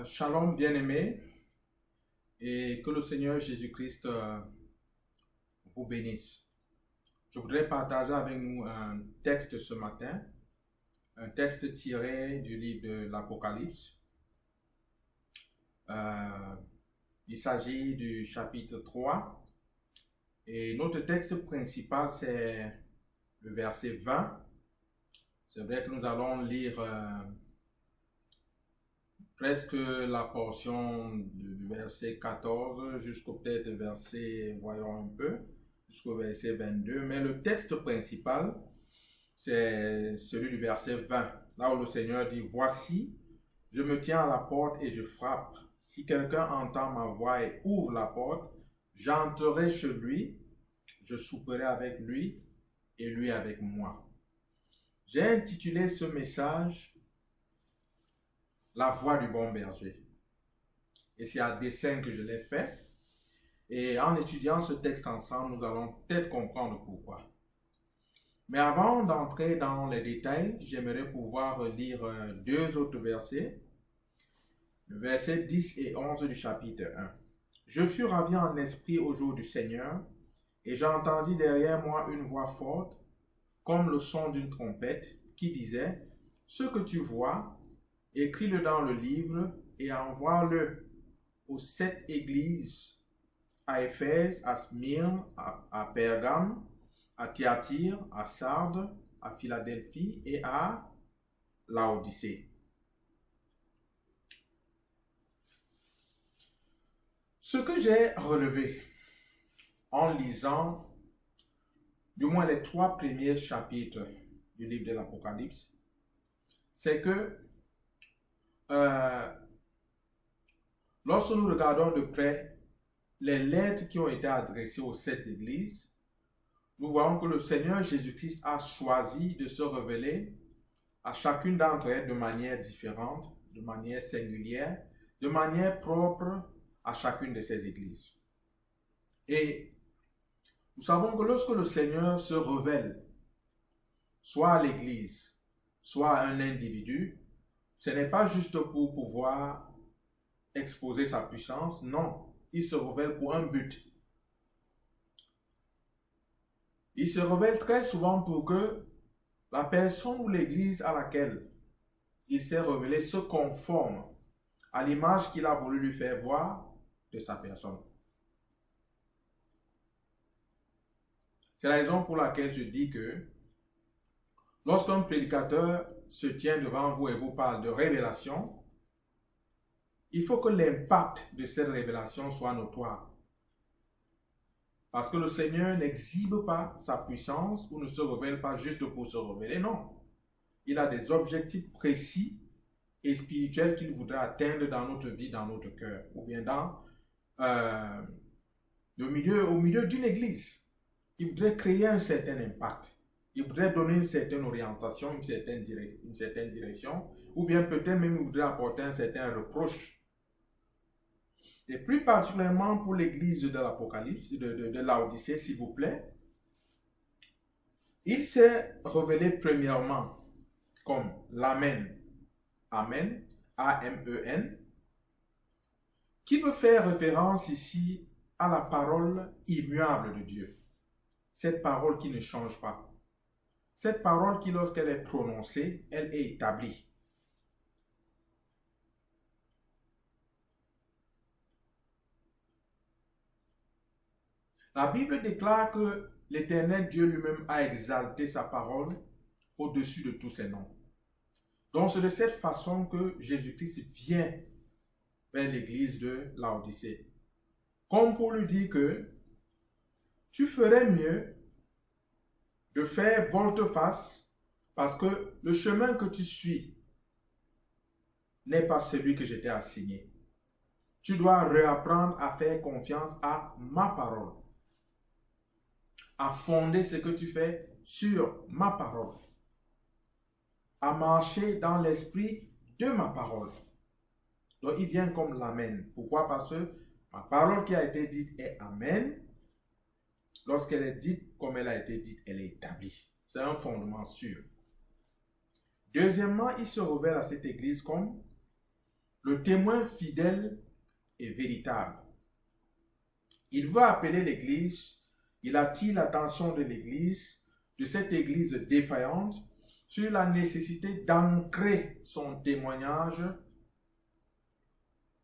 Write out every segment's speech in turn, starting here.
Shalom bien-aimés et que le Seigneur Jésus-Christ vous bénisse. Je voudrais partager avec nous un texte ce matin, un texte tiré du livre de l'Apocalypse. Il s'agit du chapitre 3 et notre texte principal c'est le verset 20. C'est vrai que nous allons lire presque la portion du verset 14 jusqu'au peut-être verset, voyons un peu, jusqu'au verset 22. Mais le texte principal, c'est celui du verset 20. Là où le Seigneur dit, « Voici, je me tiens à la porte et je frappe. Si quelqu'un entend ma voix et ouvre la porte, j'entrerai chez lui, je souperai avec lui et lui avec moi. » J'ai intitulé ce message La voix du bon berger. Et c'est à dessein que je l'ai fait. Et en étudiant ce texte ensemble, nous allons peut-être comprendre pourquoi. Mais avant d'entrer dans les détails, j'aimerais pouvoir lire deux autres versets. Le verset 10 et 11 du chapitre 1. « Je fus ravi en esprit au jour du Seigneur, et j'entendis derrière moi une voix forte, comme le son d'une trompette, qui disait, « Ce que tu vois, écris-le dans le livre et envoie-le aux 7 églises, à Éphèse, à Smyrne, à Pergame, à Thyatire, à Sardes, à Philadelphie et à Laodicée. » Ce que j'ai relevé en lisant du moins les 3 premiers chapitres du livre de l'Apocalypse, c'est que lorsque nous regardons de près les lettres qui ont été adressées aux 7 églises, nous voyons que le Seigneur Jésus-Christ a choisi de se révéler à chacune d'entre elles de manière différente, de manière singulière, de manière propre à chacune de ces églises. Et nous savons que lorsque le Seigneur se révèle, soit à l'église, soit à un individu, ce n'est pas juste pour pouvoir exposer sa puissance, non, il se révèle pour un but. Il se révèle très souvent pour que la personne ou l'église à laquelle il s'est révélé se conforme à l'image qu'il a voulu lui faire voir de sa personne. C'est la raison pour laquelle je dis que lorsqu'un prédicateur se tient devant vous et vous parle de révélation, il faut que l'impact de cette révélation soit notoire. Parce que le Seigneur n'exhibe pas sa puissance ou ne se révèle pas juste pour se révéler, non. Il a des objectifs précis et spirituels qu'il voudrait atteindre dans notre vie, dans notre cœur, ou bien dans au milieu d'une église. Il voudrait créer un certain impact. Il voudrait donner une certaine orientation, une certaine direction, ou bien peut-être même il voudrait apporter un certain reproche. Et plus particulièrement pour l'église de l'Apocalypse, de Laodicée, s'il vous plaît, il s'est révélé premièrement comme l'Amen, Amen, A-M-E-N, qui veut faire référence ici à la parole immuable de Dieu. Cette parole qui ne change pas. Cette parole qui, lorsqu'elle est prononcée, elle est établie. La Bible déclare que l'Éternel Dieu lui-même a exalté sa parole au-dessus de tous ses noms. Donc c'est de cette façon que Jésus-Christ vient vers l'église de Laodicée. Comme pour lui dire que tu ferais mieux de faire volte-face parce que le chemin que tu suis n'est pas celui que je t'ai assigné. Tu dois réapprendre à faire confiance à ma parole, à fonder ce que tu fais sur ma parole, à marcher dans l'esprit de ma parole. Donc il vient comme l'Amen. Pourquoi? Parce que ma parole qui a été dite est Amen. Lorsqu'elle est dite comme elle a été dite, elle est établie. C'est un fondement sûr. Deuxièmement, il se révèle à cette église comme le témoin fidèle et véritable. Il veut appeler l'Église, il attire l'attention de l'Église, de cette Église défaillante, sur la nécessité d'ancrer son témoignage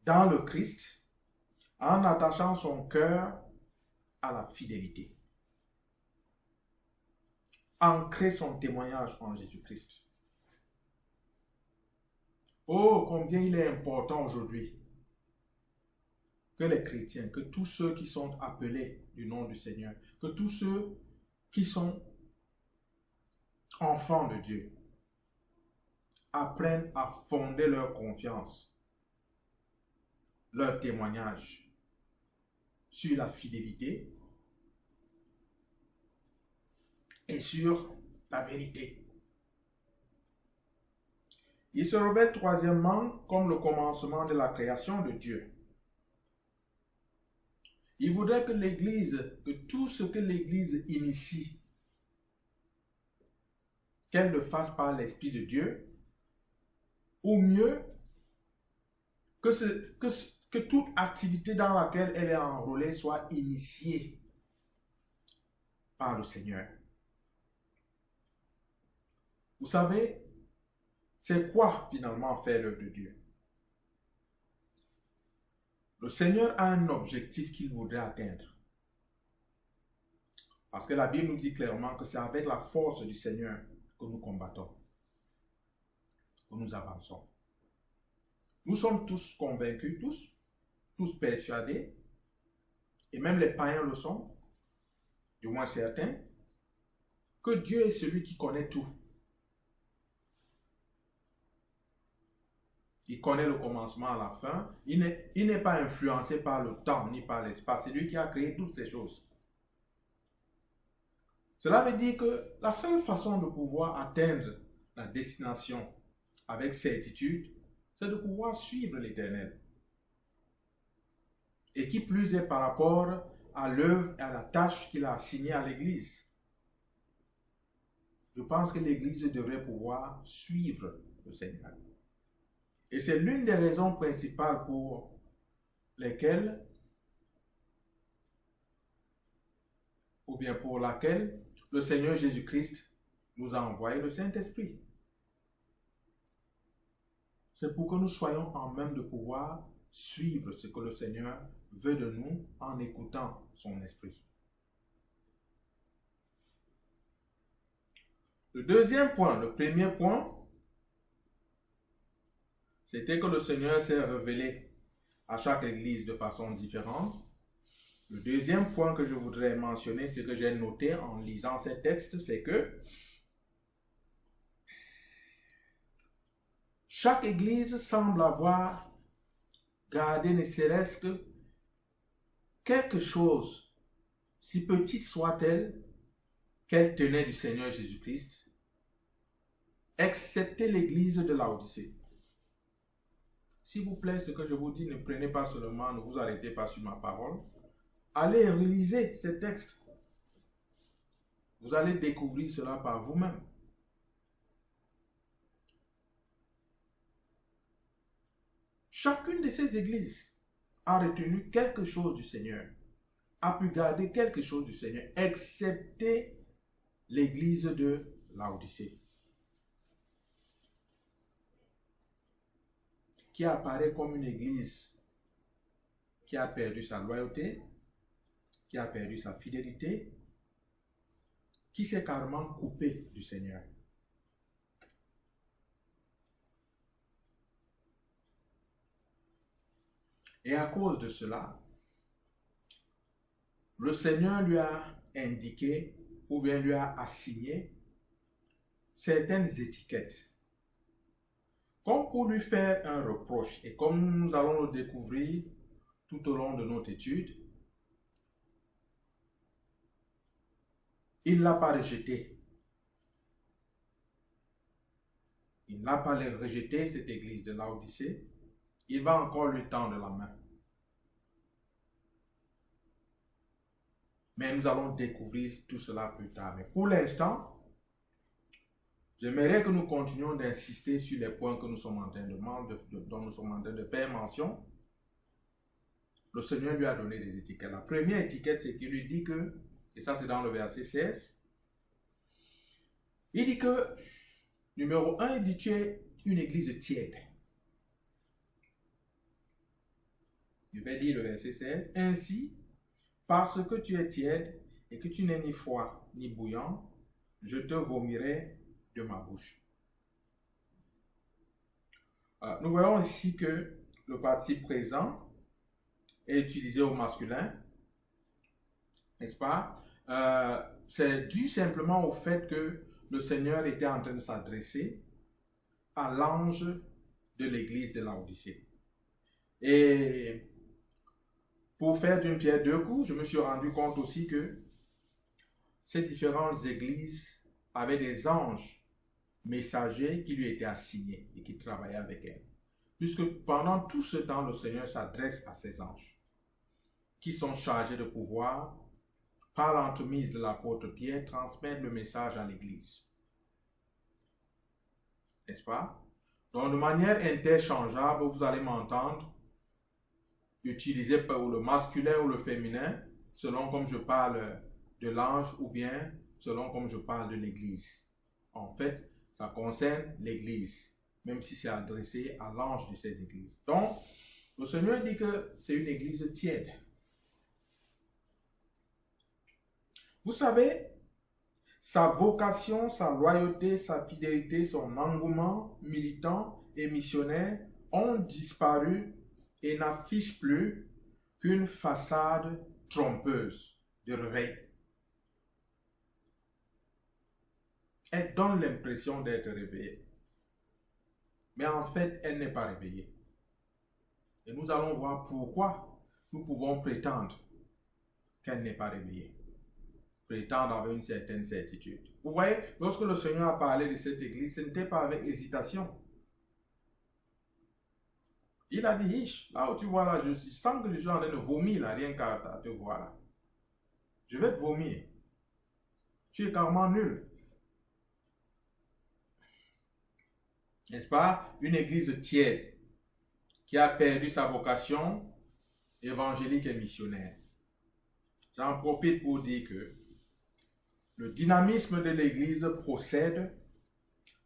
dans le Christ en attachant son cœur à la fidélité. Ancrer son témoignage en Jésus-Christ. Oh, combien il est important aujourd'hui que les chrétiens, que tous ceux qui sont appelés du nom du Seigneur, que tous ceux qui sont enfants de Dieu, apprennent à fonder leur confiance, leur témoignage sur la fidélité et sur la vérité. Il se révèle troisièmement comme le commencement de la création de Dieu. Il voudrait que l'Église, que tout ce que l'Église initie, qu'elle le fasse par l'Esprit de Dieu, ou mieux, que toute activité dans laquelle elle est enrôlée soit initiée par le Seigneur. Vous savez, c'est quoi finalement faire l'œuvre de Dieu? Le Seigneur a un objectif qu'il voudrait atteindre. Parce que la Bible nous dit clairement que c'est avec la force du Seigneur que nous combattons, que nous avançons. Nous sommes tous convaincus, tous persuadés, et même les païens le sont, du moins certains, que Dieu est celui qui connaît tout. Il connaît le commencement à la fin. Il n'est pas influencé par le temps ni par l'espace. C'est lui qui a créé toutes ces choses. Cela veut dire que la seule façon de pouvoir atteindre la destination avec certitude, c'est de pouvoir suivre l'Éternel. Et qui plus est par rapport à l'œuvre et à la tâche qu'il a assignée à l'Église. Je pense que l'Église devrait pouvoir suivre le Seigneur. Et c'est l'une des raisons principales pour lesquelles, ou bien pour laquelle, le Seigneur Jésus-Christ nous a envoyé le Saint-Esprit. C'est pour que nous soyons en même de pouvoir suivre ce que le Seigneur veut de nous en écoutant son Esprit. Le deuxième point, le premier point, c'était que le Seigneur s'est révélé à chaque église de façon différente. Le deuxième point que je voudrais mentionner, ce que j'ai noté en lisant ces textes, c'est que chaque église semble avoir gardé ne serait-ce que quelque chose, si petite soit-elle, qu'elle tenait du Seigneur Jésus-Christ, excepté l'église de Laodicée. S'il vous plaît, ce que je vous dis, ne prenez pas seulement, ne vous arrêtez pas sur ma parole. Allez relisez ces textes. Vous allez découvrir cela par vous-même. Chacune de ces églises a retenu quelque chose du Seigneur, a pu garder quelque chose du Seigneur, excepté l'église de Laodicée, qui apparaît comme une église qui a perdu sa loyauté, qui a perdu sa fidélité, qui s'est carrément coupée du Seigneur. Et à cause de cela, le Seigneur lui a indiqué ou bien lui a assigné certaines étiquettes, comme pour lui faire un reproche. Et comme nous allons le découvrir tout au long de notre étude, il ne l'a pas rejeté. Il n'a pas rejeté cette église de Laodicée. Il va encore lui tendre la main. Mais nous allons découvrir tout cela plus tard. Mais pour l'instant, j'aimerais que nous continuions d'insister sur les points que nous sommes en train dont nous sommes en train de faire mention. Le Seigneur lui a donné des étiquettes. La première étiquette, c'est qu'il lui dit que, et ça c'est dans le verset 16, il dit que, numéro 1, il dit tu es une église tiède. Je vais lire le verset 16. Ainsi, parce que tu es tiède et que tu n'es ni froid ni bouillant, je te vomirai de ma bouche. Nous voyons ici que le participe présent est utilisé au masculin, n'est-ce pas? C'est dû simplement au fait que le Seigneur était en train de s'adresser à l'ange de l'église de Laodicée. Et pour faire d'une pierre deux coups, je me suis rendu compte aussi que ces différentes églises avaient des anges messagers qui lui étaient assignés et qui travaillaient avec elles. Puisque pendant tout ce temps, le Seigneur s'adresse à ces anges qui sont chargés de pouvoir, par l'entremise de l'apôtre Pierre, transmettre le message à l'église. N'est-ce pas? Donc, de manière interchangeable, vous allez m'entendre utiliser le masculin ou le féminin, selon comme je parle de l'ange ou bien selon comme je parle de l'église. En fait, ça concerne l'église, même si c'est adressé à l'ange de ces églises. Donc, le Seigneur dit que c'est une église tiède. Vous savez, sa vocation, sa loyauté, sa fidélité, son engouement militant et missionnaire ont disparu et n'affichent plus qu'une façade trompeuse de réveil. Elle donne l'impression d'être réveillée. Mais en fait, elle n'est pas réveillée. Et nous allons voir pourquoi nous pouvons prétendre qu'elle n'est pas réveillée. Prétendre avec une certaine certitude. Vous voyez, lorsque le Seigneur a parlé de cette église, ce n'était pas avec hésitation. Il a dit, là où tu vois là, je sens que je suis en train de vomir là, rien qu'à te voir là. Je vais te vomir. Tu es carrément nul. N'est-ce pas? Une église tiède qui a perdu sa vocation évangélique et missionnaire. J'en profite pour dire que le dynamisme de l'église procède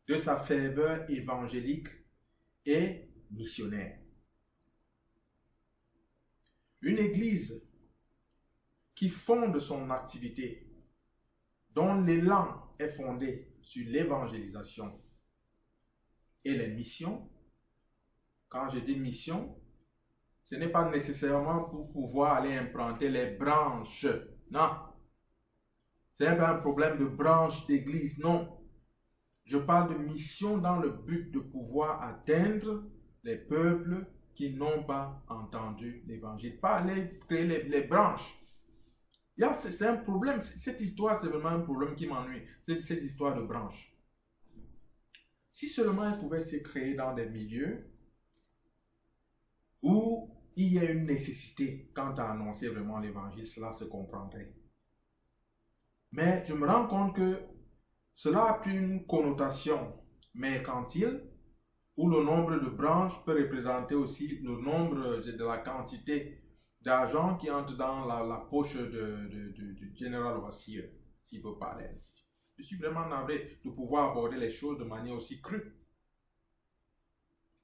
de sa ferveur évangélique et missionnaire. Une église qui fonde son activité, dont l'élan est fondé sur l'évangélisation et les missions. Quand je dis mission, ce n'est pas nécessairement pour pouvoir aller implanter les branches. Non. Ce n'est pas un problème de branche d'église, non. Je parle de mission dans le but de pouvoir atteindre les peuples qui n'ont pas entendu l'évangile. Pas aller créer les branches. C'est un problème. Cette histoire, c'est vraiment un problème qui m'ennuie. Cette histoire de branches. Si seulement elle pouvait se créer dans des milieux où il y a une nécessité quant à annoncer vraiment l'évangile, cela se comprendrait. Mais je me rends compte que cela a pris une connotation mercantile où le nombre de branches peut représenter aussi le nombre de la quantité d'argent qui entre dans la poche du General Overseer, s'il peut parler ainsi. Je suis vraiment navré de pouvoir aborder les choses de manière aussi crue.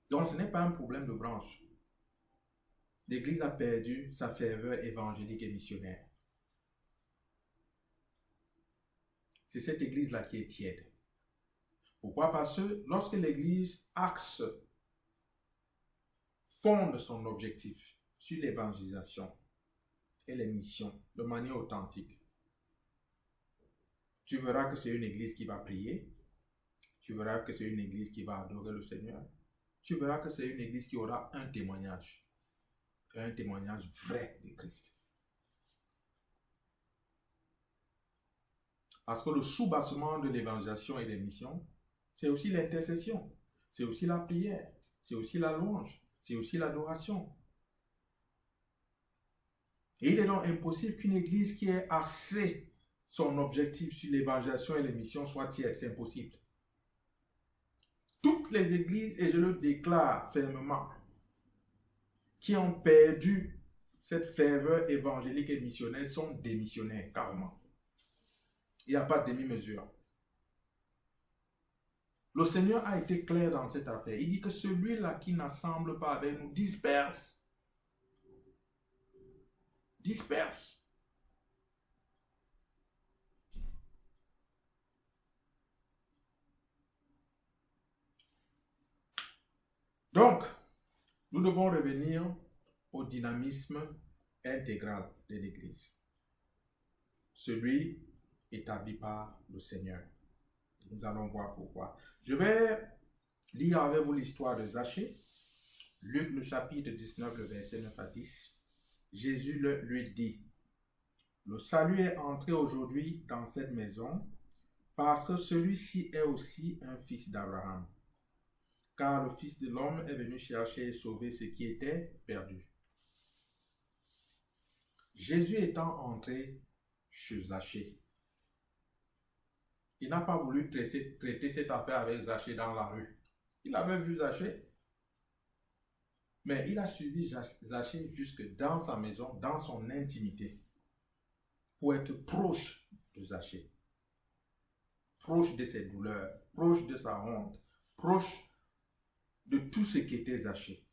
Donc ce n'est pas un problème de branche. L'Église a perdu sa ferveur évangélique et missionnaire. C'est cette Église-là qui est tiède. Pourquoi? Parce que lorsque l'Église fonde son objectif sur l'évangélisation et les missions de manière authentique, tu verras que c'est une Église qui va prier, tu verras que c'est une Église qui va adorer le Seigneur, tu verras que c'est une Église qui aura un témoignage vrai de Christ. Parce que le soubassement de l'évangélisation et des missions, c'est aussi l'intercession, c'est aussi la prière, c'est aussi la louange, c'est aussi l'adoration. Et il est donc impossible qu'une église qui ait axé son objectif sur l'évangélisation et les missions soit tiède, c'est impossible. Toutes les églises, et je le déclare fermement, qui ont perdu cette ferveur évangélique et missionnaire sont démissionnaires, carrément. Il n'y a pas de demi-mesure. Le Seigneur a été clair dans cette affaire. Il dit que celui-là qui n'assemble pas avec nous disperse. Disperse. Donc, nous devons revenir au dynamisme intégral de l'Église. Celui établi par le Seigneur. Nous allons voir pourquoi. Je vais lire avec vous l'histoire de Zachée. Luc, le chapitre 19, le verset 9 à 10. Jésus lui dit, « Le salut est entré aujourd'hui dans cette maison, parce que celui-ci est aussi un fils d'Abraham. Car le Fils de l'homme est venu chercher et sauver ce qui était perdu. » Jésus étant entré chez Zachée, il n'a pas voulu traiter cette affaire avec Zachée dans la rue. Il avait vu Zachée, mais il a suivi Zachée jusque dans sa maison, dans son intimité, pour être proche de Zachée, proche de ses douleurs, proche de sa honte, proche de tout ce qui était Zachée.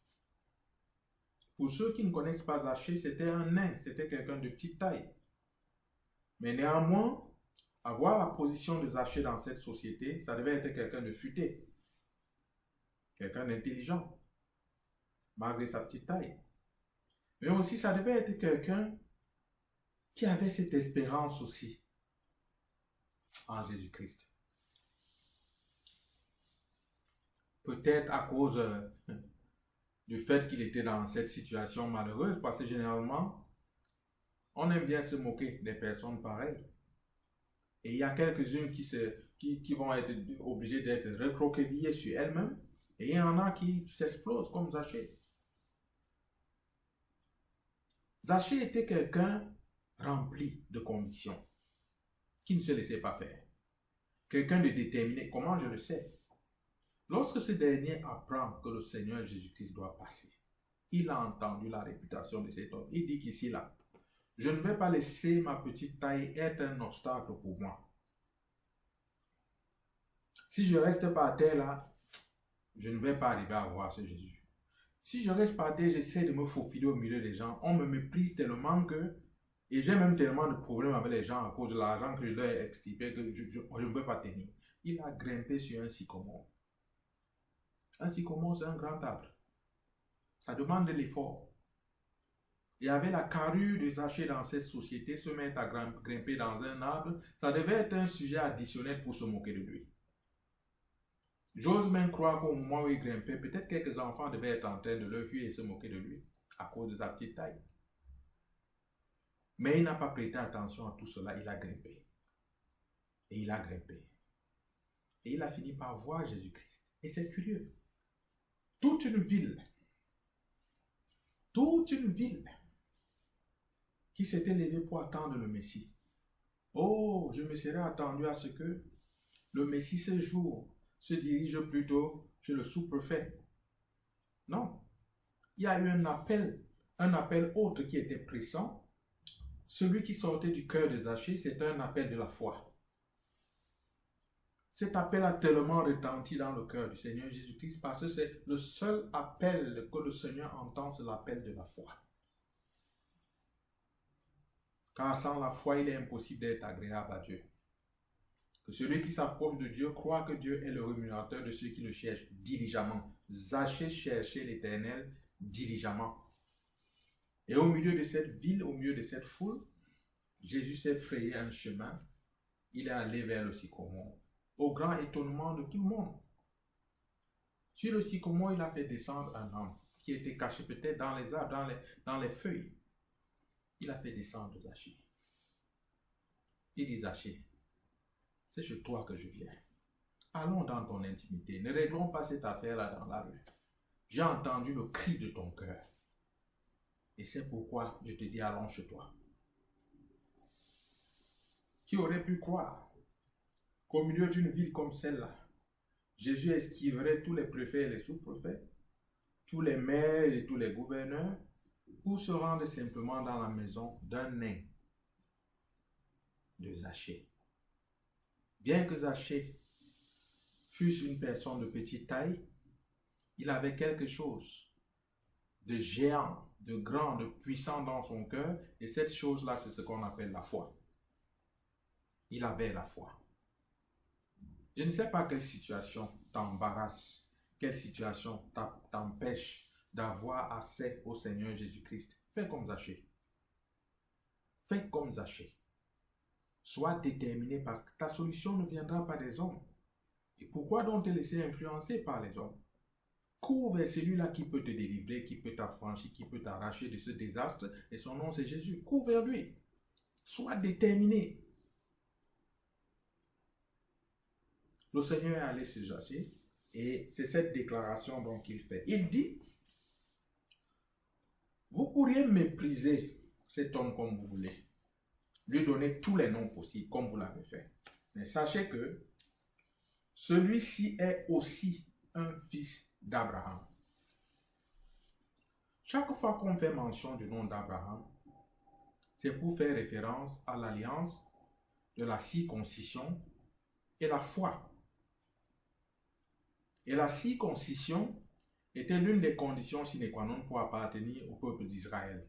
Pour ceux qui ne connaissent pas Zachée, c'était un nain, c'était quelqu'un de petite taille. Mais néanmoins, avoir la position de Zachée dans cette société, ça devait être quelqu'un de futé, quelqu'un d'intelligent, malgré sa petite taille. Mais aussi, ça devait être quelqu'un qui avait cette espérance aussi en Jésus-Christ. Peut-être à cause du fait qu'il était dans cette situation malheureuse, parce que généralement, on aime bien se moquer des personnes pareilles. Et il y a quelques-unes qui vont être obligées d'être recroquevillées sur elles-mêmes, et il y en a qui s'explosent comme Zachée. Zachée était quelqu'un rempli de conviction, qui ne se laissait pas faire. Quelqu'un de déterminé. Comment je le sais? Lorsque ce dernier apprend que le Seigneur Jésus-Christ doit passer, il a entendu la réputation de cet homme. Il dit qu'ici, là, je ne vais pas laisser ma petite taille être un obstacle pour moi. Si je reste par terre là, je ne vais pas arriver à voir ce Jésus. Si je reste par terre, j'essaie de me faufiler au milieu des gens. On me méprise tellement que, et j'ai même tellement de problèmes avec les gens à cause de l'argent que je leur ai extirpé que je ne peux pas tenir. Il a grimpé sur un sycomore. Un sycomore, c'est un grand arbre. Ça demande de l'effort. Il y avait la carrure de Zachée dans cette société, se mettre à grimper dans un arbre. Ça devait être un sujet additionnel pour se moquer de lui. J'ose même croire qu'au moment où il grimpait, peut-être quelques enfants devaient être en train de le fuir et se moquer de lui à cause de sa petite taille. Mais il n'a pas prêté attention à tout cela, il a grimpé. Et il a grimpé. Et il a fini par voir Jésus-Christ. Et c'est curieux. Toute une ville qui s'était levée pour attendre le Messie. Oh, je me serais attendu à ce que le Messie ce jour se dirige plutôt chez le sous-préfet. Non. Il y a eu un appel autre qui était pressant. Celui qui sortait du cœur de Zachée, c'était un appel de la foi. Cet appel a tellement retenti dans le cœur du Seigneur Jésus-Christ parce que c'est le seul appel que le Seigneur entend, c'est l'appel de la foi. Car sans la foi, il est impossible d'être agréable à Dieu. Que celui qui s'approche de Dieu croit que Dieu est le rémunérateur de ceux qui le cherchent diligemment. Zachée cherchait l'Éternel diligemment. Et au milieu de cette ville, au milieu de cette foule, Jésus s'est frayé un chemin. Il est allé vers le sycomore. Au grand étonnement de tout le monde. Sur le sycomore, il a fait descendre un homme qui était caché peut-être dans les arbres, dans les feuilles. Il a fait descendre Zachée. Il dit, Zachée, c'est chez toi que je viens. Allons dans ton intimité. Ne réglons pas cette affaire-là dans la rue. J'ai entendu le cri de ton cœur. Et c'est pourquoi je te dis, allons chez toi. Qui aurait pu croire qu'au milieu d'une ville comme celle-là, Jésus esquiverait tous les préfets et les sous-préfets, tous les maires et tous les gouverneurs, pour se rendre simplement dans la maison d'un nain, de Zachée. Bien que Zachée fût une personne de petite taille, il avait quelque chose de géant, de grand, de puissant dans son cœur, et cette chose-là, c'est ce qu'on appelle la foi. Il avait la foi. Je ne sais pas quelle situation t'embarrasse, quelle situation t'empêche d'avoir accès au Seigneur Jésus-Christ. Fais comme Zachée. Fais comme Zachée. Sois déterminé parce que ta solution ne viendra pas des hommes. Et pourquoi donc te laisser influencer par les hommes? Cours vers celui-là qui peut te délivrer, qui peut t'affranchir, qui peut t'arracher de ce désastre, et son nom c'est Jésus. Cours vers lui. Sois déterminé. Le Seigneur est allé se Zachée, et c'est cette déclaration donc qu'il fait. Il dit, vous pourriez mépriser cet homme comme vous voulez, lui donner tous les noms possibles comme vous l'avez fait. Mais sachez que celui-ci est aussi un fils d'Abraham. Chaque fois qu'on fait mention du nom d'Abraham, c'est pour faire référence à l'alliance de la circoncision et la foi. Et la circoncision était l'une des conditions sine qua non pour appartenir au peuple d'Israël.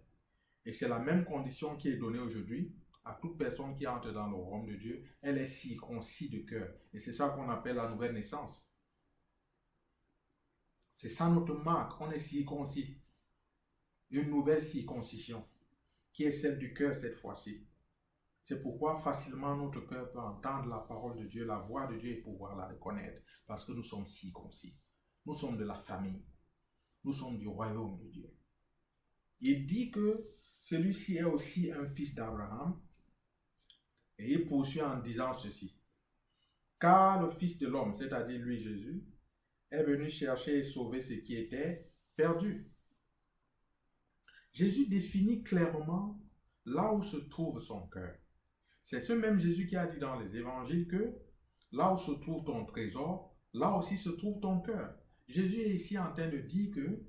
Et c'est la même condition qui est donnée aujourd'hui à toute personne qui entre dans le royaume de Dieu. Elle est circoncis de cœur. Et c'est ça qu'on appelle la nouvelle naissance. C'est ça notre marque. On est circoncis. Une nouvelle circoncision qui est celle du cœur cette fois-ci. C'est pourquoi facilement notre cœur peut entendre la parole de Dieu, la voix de Dieu et pouvoir la reconnaître. Parce que nous sommes circoncis. Nous sommes de la famille. Nous sommes du royaume de Dieu. Il dit que celui-ci est aussi un fils d'Abraham. Et il poursuit en disant ceci. Car le Fils de l'homme, c'est-à-dire lui Jésus, est venu chercher et sauver ce qui était perdu. Jésus définit clairement là où se trouve son cœur. C'est ce même Jésus qui a dit dans les évangiles que là où se trouve ton trésor, là aussi se trouve ton cœur. Jésus est ici en train de dire que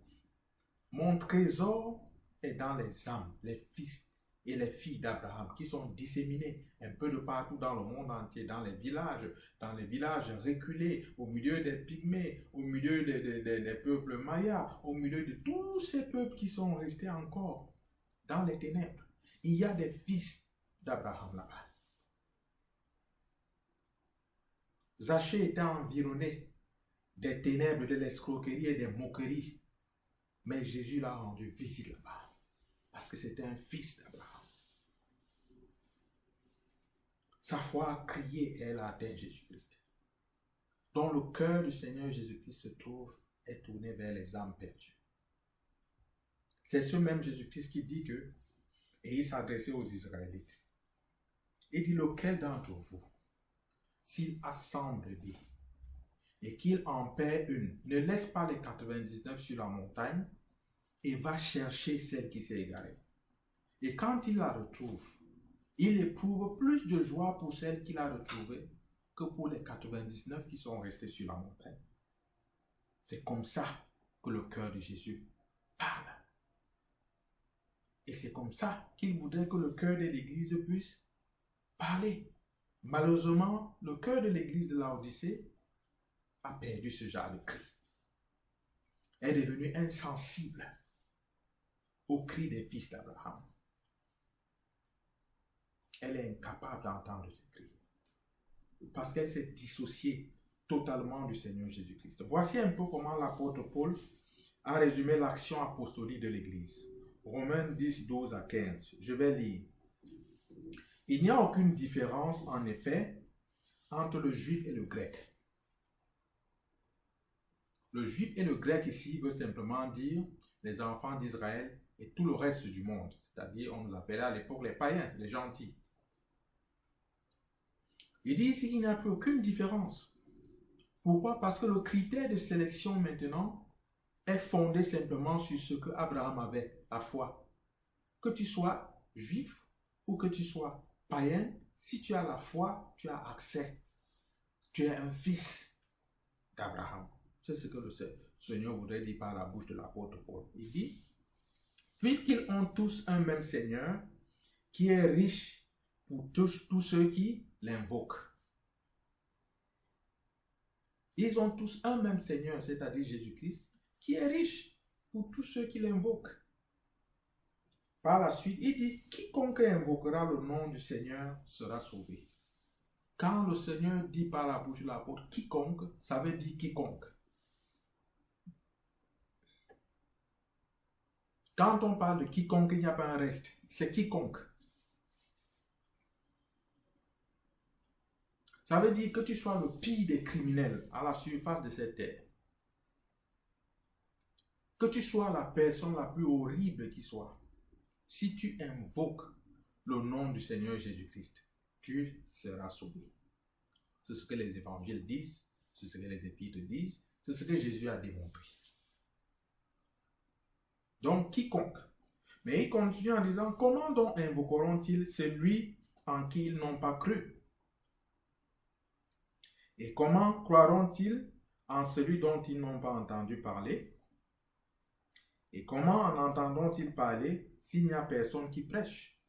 mon trésor est dans les âmes, les fils et les filles d'Abraham qui sont disséminés un peu de partout dans le monde entier, dans les villages reculés, au milieu des Pygmées, au milieu des peuples mayas, au milieu de tous ces peuples qui sont restés encore dans les ténèbres. Il y a des fils d'Abraham là-bas. Zachée était environné des ténèbres, de l'escroquerie et des moqueries. Mais Jésus l'a rendu visible là-bas. Parce que c'était un fils d'Abraham. Sa foi a crié et elle a atteint Jésus-Christ. Dont le cœur du Seigneur Jésus-Christ se trouve est tourné vers les âmes perdues. C'est ce même Jésus-Christ qui dit que, et il s'adressait aux Israélites, il dit lequel d'entre vous, s'il assemble dit, et qu'il en perd une, ne laisse pas les 99 sur la montagne et va chercher celle qui s'est égarée. Et quand il la retrouve, il éprouve plus de joie pour celle qu'il a retrouvée que pour les 99 qui sont restés sur la montagne. C'est comme ça que le cœur de Jésus parle. Et c'est comme ça qu'il voudrait que le cœur de l'Église puisse parler. Malheureusement, le cœur de l'Église de Laodicée a perdu ce genre de cri. Elle est devenue insensible au cri des fils d'Abraham. Elle est incapable d'entendre ces cris. Parce qu'elle s'est dissociée totalement du Seigneur Jésus-Christ. Voici un peu comment l'apôtre Paul a résumé l'action apostolique de l'Église. Romains 10, 12 à 15. Je vais lire. Il n'y a aucune différence, en effet, entre le juif et le grec. Le juif et le grec ici veut simplement dire les enfants d'Israël et tout le reste du monde. C'est-à-dire, on nous appelait à l'époque les païens, les gentils. Il dit ici qu'il n'y a plus aucune différence. Pourquoi? Parce que le critère de sélection maintenant est fondé simplement sur ce que Abraham avait, la foi. Que tu sois juif ou que tu sois païen, si tu as la foi, tu as accès. Tu es un fils d'Abraham. C'est ce que le Seigneur voudrait dire par la bouche de l'apôtre Paul. Il dit, puisqu'ils ont tous un même Seigneur, qui est riche pour tous ceux qui l'invoquent. Ils ont tous un même Seigneur, c'est-à-dire Jésus-Christ, qui est riche pour tous ceux qui l'invoquent. Par la suite, il dit, quiconque invoquera le nom du Seigneur sera sauvé. Quand le Seigneur dit par la bouche de l'apôtre quiconque, ça veut dire quiconque. Quand on parle de quiconque, il n'y a pas un reste. C'est quiconque. Ça veut dire que tu sois le pire des criminels à la surface de cette terre. Que tu sois la personne la plus horrible qui soit. Si tu invoques le nom du Seigneur Jésus-Christ, tu seras sauvé. C'est ce que les évangiles disent, c'est ce que les épîtres disent, c'est ce que Jésus a démontré. Donc, quiconque. Mais il continue en disant, comment donc invoqueront-ils celui en qui ils n'ont pas cru? Et comment croiront-ils en celui dont ils n'ont pas entendu parler? Et comment en entendront-ils parler s'il n'y a personne qui prêche?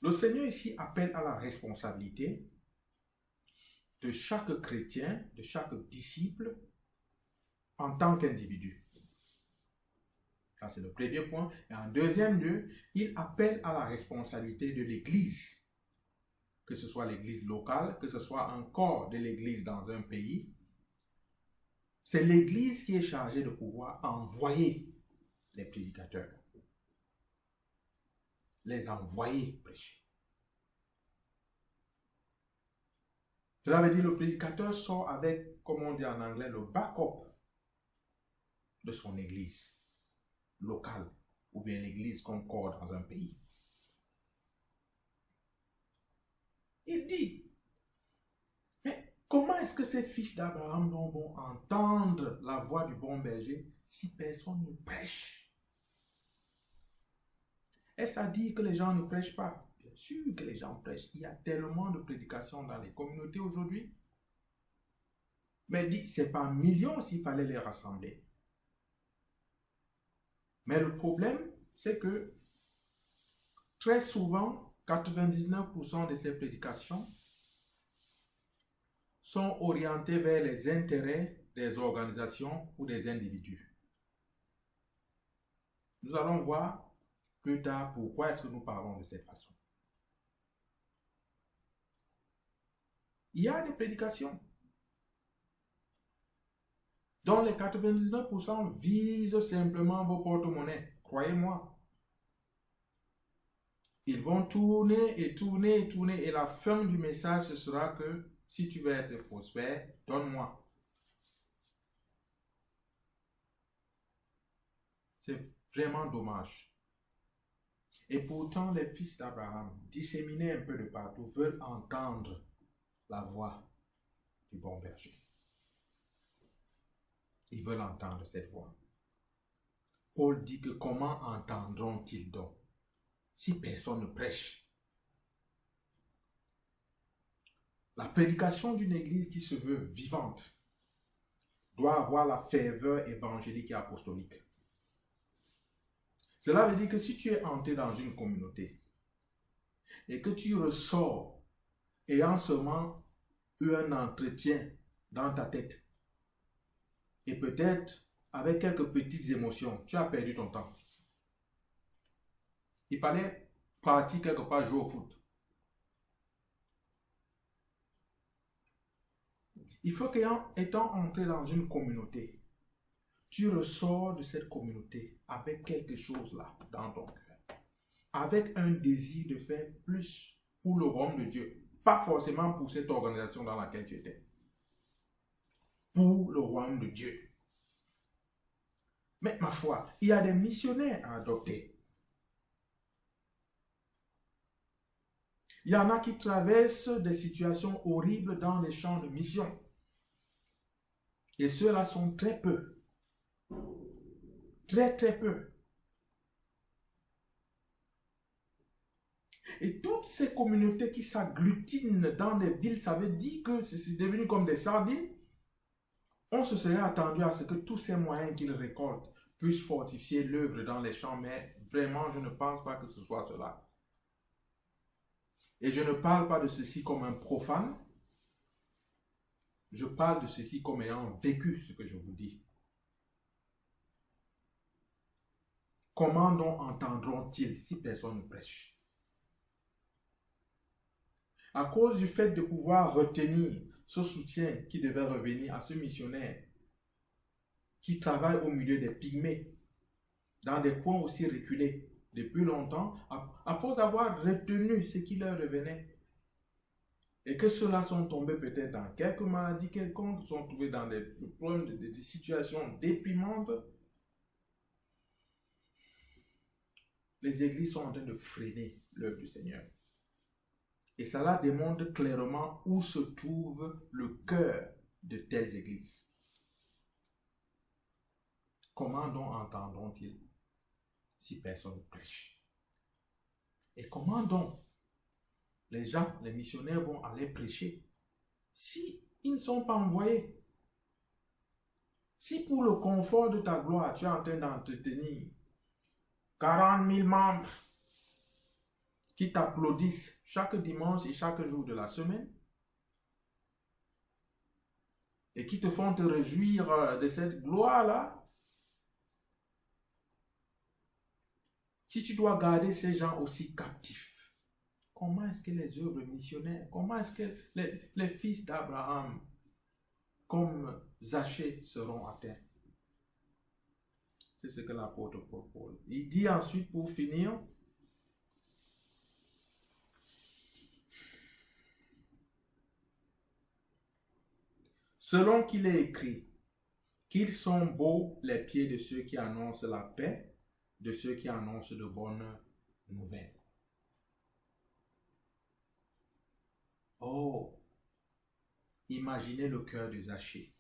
Le Seigneur ici appelle à la responsabilité de chaque chrétien, de chaque disciple, en tant qu'individu. Ça, c'est le premier point. Et en deuxième lieu, il appelle à la responsabilité de l'Église, que ce soit l'Église locale, que ce soit un corps de l'Église dans un pays. C'est l'Église qui est chargée de pouvoir envoyer les prédicateurs, les envoyer prêcher. Cela veut dire que le prédicateur sort avec, comme on dit en anglais, le backup de son Église locale ou bien l'Église comme corps dans un pays. Il dit, mais comment est-ce que ces fils d'Abraham vont entendre la voix du bon berger si personne ne prêche? Est-ce à dire que les gens ne prêchent pas? Bien sûr que les gens prêchent. Il y a tellement de prédications dans les communautés aujourd'hui. Mais dit, c'est par millions s'il fallait les rassembler. Mais le problème, c'est que très souvent, 99% de ces prédications sont orientées vers les intérêts des organisations ou des individus. Nous allons voir plus tard pourquoi est-ce que nous parlons de cette façon. Il y a des prédications dont les 99% visent simplement vos porte-monnaies. Croyez-moi. Ils vont tourner et tourner et tourner et la fin du message, ce sera que si tu veux être prospère, donne-moi. C'est vraiment dommage. Et pourtant, les fils d'Abraham, disséminés un peu de partout, veulent entendre la voix du bon berger. Ils veulent entendre cette voix. Paul dit que comment entendront-ils donc si personne ne prêche? La prédication d'une église qui se veut vivante doit avoir la ferveur évangélique et apostolique. Cela veut dire que si tu es entré dans une communauté et que tu ressors ayant seulement eu un entretien dans ta tête et peut-être avec quelques petites émotions, tu as perdu ton temps. Il fallait partir quelque part jouer au foot. Il faut qu'étant entré dans une communauté, tu ressors de cette communauté avec quelque chose là dans ton cœur. Avec un désir de faire plus pour le royaume de Dieu. Pas forcément pour cette organisation dans laquelle tu étais. Pour le royaume de Dieu. Mais ma foi, il y a des missionnaires à adopter. Il y en a qui traversent des situations horribles dans les champs de mission. Et ceux-là sont très peu. Très, très peu. Et toutes ces communautés qui s'agglutinent dans les villes, ça veut dire que c'est devenu comme des sardines. On se serait attendu à ce que tous ces moyens qu'ils récoltent puissent fortifier l'œuvre dans les champs, mais vraiment, je ne pense pas que ce soit cela. Et je ne parle pas de ceci comme un profane. Je parle de ceci comme ayant vécu ce que je vous dis. Comment donc entendront-ils si personne ne prêche? À cause du fait de pouvoir retenir ce soutien qui devait revenir à ce missionnaire qui travaille au milieu des pygmées, dans des coins aussi reculés depuis longtemps, à force d'avoir retenu ce qui leur revenait, et que ceux-là sont tombés peut-être dans quelques maladies quelconques, sont trouvés dans des problèmes, des situations déprimantes, les églises sont en train de freiner l'œuvre du Seigneur. Et cela démontre clairement où se trouve le cœur de telles églises. Comment donc entendront-ils si personne ne prêche? Et comment donc les gens, les missionnaires vont aller prêcher si ils ne sont pas envoyés? Si pour le confort de ta gloire, tu es en train d'entretenir 40 000 membres qui t'applaudissent chaque dimanche et chaque jour de la semaine et qui te font te réjouir de cette gloire-là, si tu dois garder ces gens aussi captifs, comment est-ce que les œuvres missionnaires, comment est-ce que les fils d'Abraham, comme Zachée, seront atteints? C'est ce que l'apôtre propose. Il dit ensuite, pour finir, selon qu'il est écrit, qu'ils sont beaux les pieds de ceux qui annoncent la paix, de ceux qui annoncent de bonnes nouvelles. Oh, imaginez le cœur de Zachée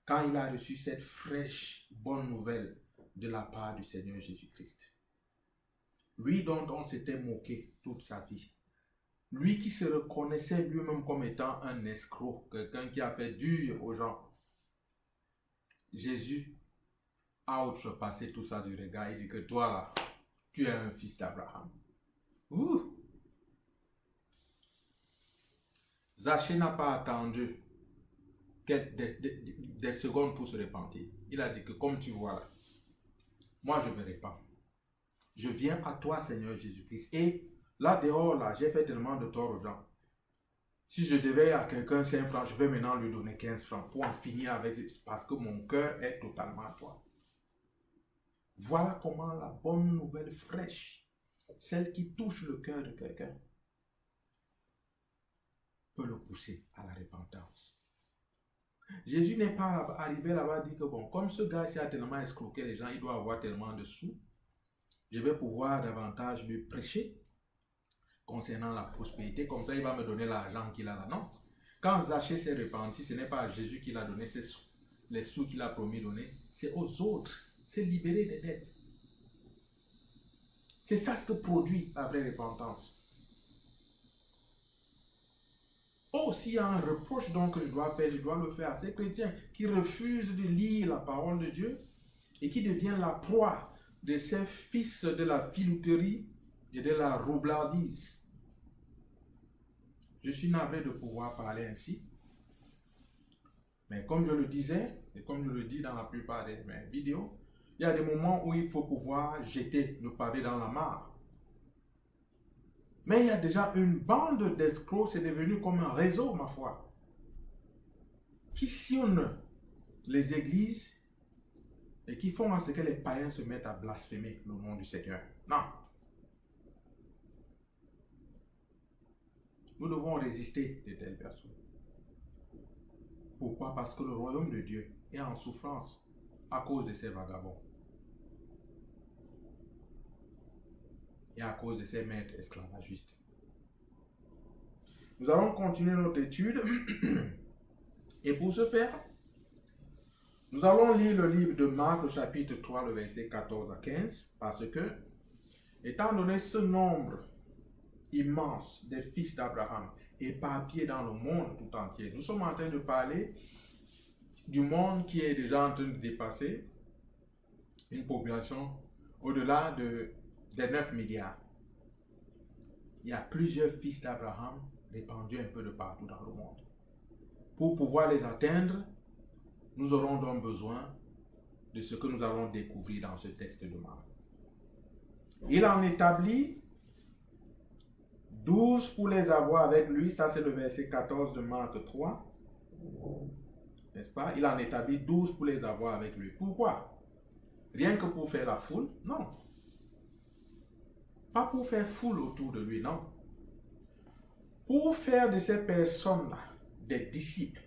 quand il a reçu cette fraîche bonne nouvelle de la part du Seigneur Jésus-Christ. Lui dont on s'était moqué toute sa vie. Lui qui se reconnaissait lui-même comme étant un escroc, quelqu'un qui a fait dur aux gens. Jésus a outrepassé tout ça du regard et dit que toi là, tu es un fils d'Abraham. Ouh! Zachée n'a pas attendu des secondes pour se repentir. Il a dit que comme tu vois là, moi je me répands. Je viens à toi, Seigneur Jésus-Christ. Et là dehors, là, j'ai fait tellement de tort aux gens. Si je devais à quelqu'un 5 francs, je vais maintenant lui donner 15 francs pour en finir avec, parce que mon cœur est totalement à toi. Voilà comment la bonne nouvelle fraîche, celle qui touche le cœur de quelqu'un, peut le pousser à la repentance. Jésus n'est pas arrivé là-bas et dit que bon, comme ce gars-ci a tellement escroqué les gens, il doit avoir tellement de sous, je vais pouvoir davantage lui prêcher concernant la prospérité, comme ça il va me donner l'argent qu'il a là. Non. Quand Zachée s'est repenti, ce n'est pas à Jésus qu'il a donné ses sous, les sous qu'il a promis donner, c'est aux autres, c'est libérer des dettes. C'est ça ce que produit la vraie repentance. Oh, s'il y a un reproche donc que je dois faire, je dois le faire à ces chrétiens qui refusent de lire la parole de Dieu et qui deviennent la proie de ces fils de la filouterie et de la roublardise. Je suis navré de pouvoir parler ainsi. Mais comme je le disais, et comme je le dis dans la plupart de mes vidéos, il y a des moments où il faut pouvoir jeter le pavé dans la mare. Mais il y a déjà une bande d'escrocs, c'est devenu comme un réseau, ma foi, qui sillonne les églises et qui font à ce que les païens se mettent à blasphémer le nom du Seigneur. Non. Nous devons résister de telles personnes. Pourquoi? Parce que le royaume de Dieu est en souffrance à cause de ces vagabonds. Et à cause de ces maîtres esclavagistes. Nous allons continuer notre étude. Et pour ce faire, nous allons lire le livre de Marc, le chapitre 3, le verset 14 à 15, parce que, étant donné ce nombre immense des fils d'Abraham éparpillés dans le monde tout entier. Nous sommes en train de parler du monde qui est déjà en train de dépasser une population au-delà des 9 milliards. Il y a plusieurs fils d'Abraham répandus un peu de partout dans le monde. Pour pouvoir les atteindre, nous aurons donc besoin de ce que nous allons découvrir dans ce texte de Marc. Il en établit 12 pour les avoir avec lui. Ça, c'est le verset 14 de Marc 3. N'est-ce pas? Il en établit 12 pour les avoir avec lui. Pourquoi? Rien que pour faire la foule? Non. Pas pour faire foule autour de lui, non. Pour faire de ces personnes-là des disciples.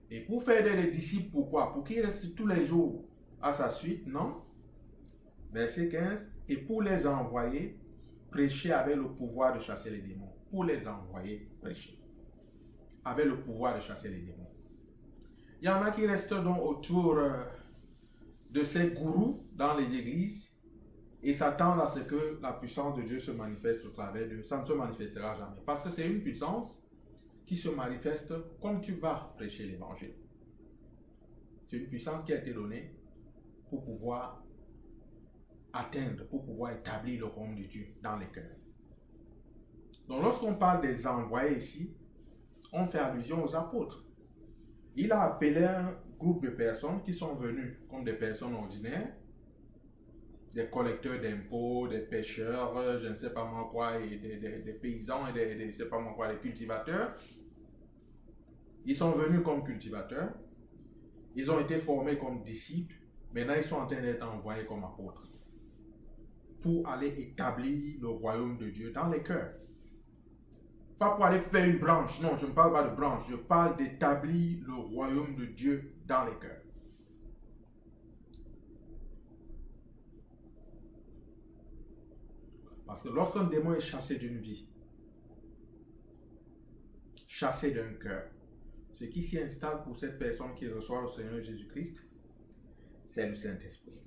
Et pour faire des disciples, pourquoi? Pour qu'ils restent tous les jours à sa suite, non? Verset 15. Et pour les envoyer prêcher avec le pouvoir de chasser les démons. Pour les envoyer prêcher avec le pouvoir de chasser les démons. Il y en a qui restent donc autour de ces gourous dans les églises et s'attendent à ce que la puissance de Dieu se manifeste au travers d'eux. Ça ne se manifestera jamais. Parce que c'est une puissance qui se manifeste comme tu vas prêcher l'évangile. C'est une puissance qui a été donnée pour pouvoir atteindre, pour pouvoir établir le royaume de Dieu dans les cœurs. Donc lorsqu'on parle des envoyés ici, on fait allusion aux apôtres. Il a appelé un groupe de personnes qui sont venues comme des personnes ordinaires, des collecteurs d'impôts, des pêcheurs, je ne sais pas moi quoi, et des paysans, et je ne sais pas moi quoi, des cultivateurs. Ils sont venus comme cultivateurs, ils ont été formés comme disciples, maintenant ils sont en train d'être envoyés comme apôtres pour aller établir le royaume de Dieu dans les cœurs. Pas pour aller faire une branche, non, je ne parle pas de branche, je parle d'établir le royaume de Dieu dans les cœurs. Parce que lorsqu'un démon est chassé d'une vie, chassé d'un cœur, ce qui s'y installe pour cette personne qui reçoit le Seigneur Jésus-Christ, c'est le Saint-Esprit.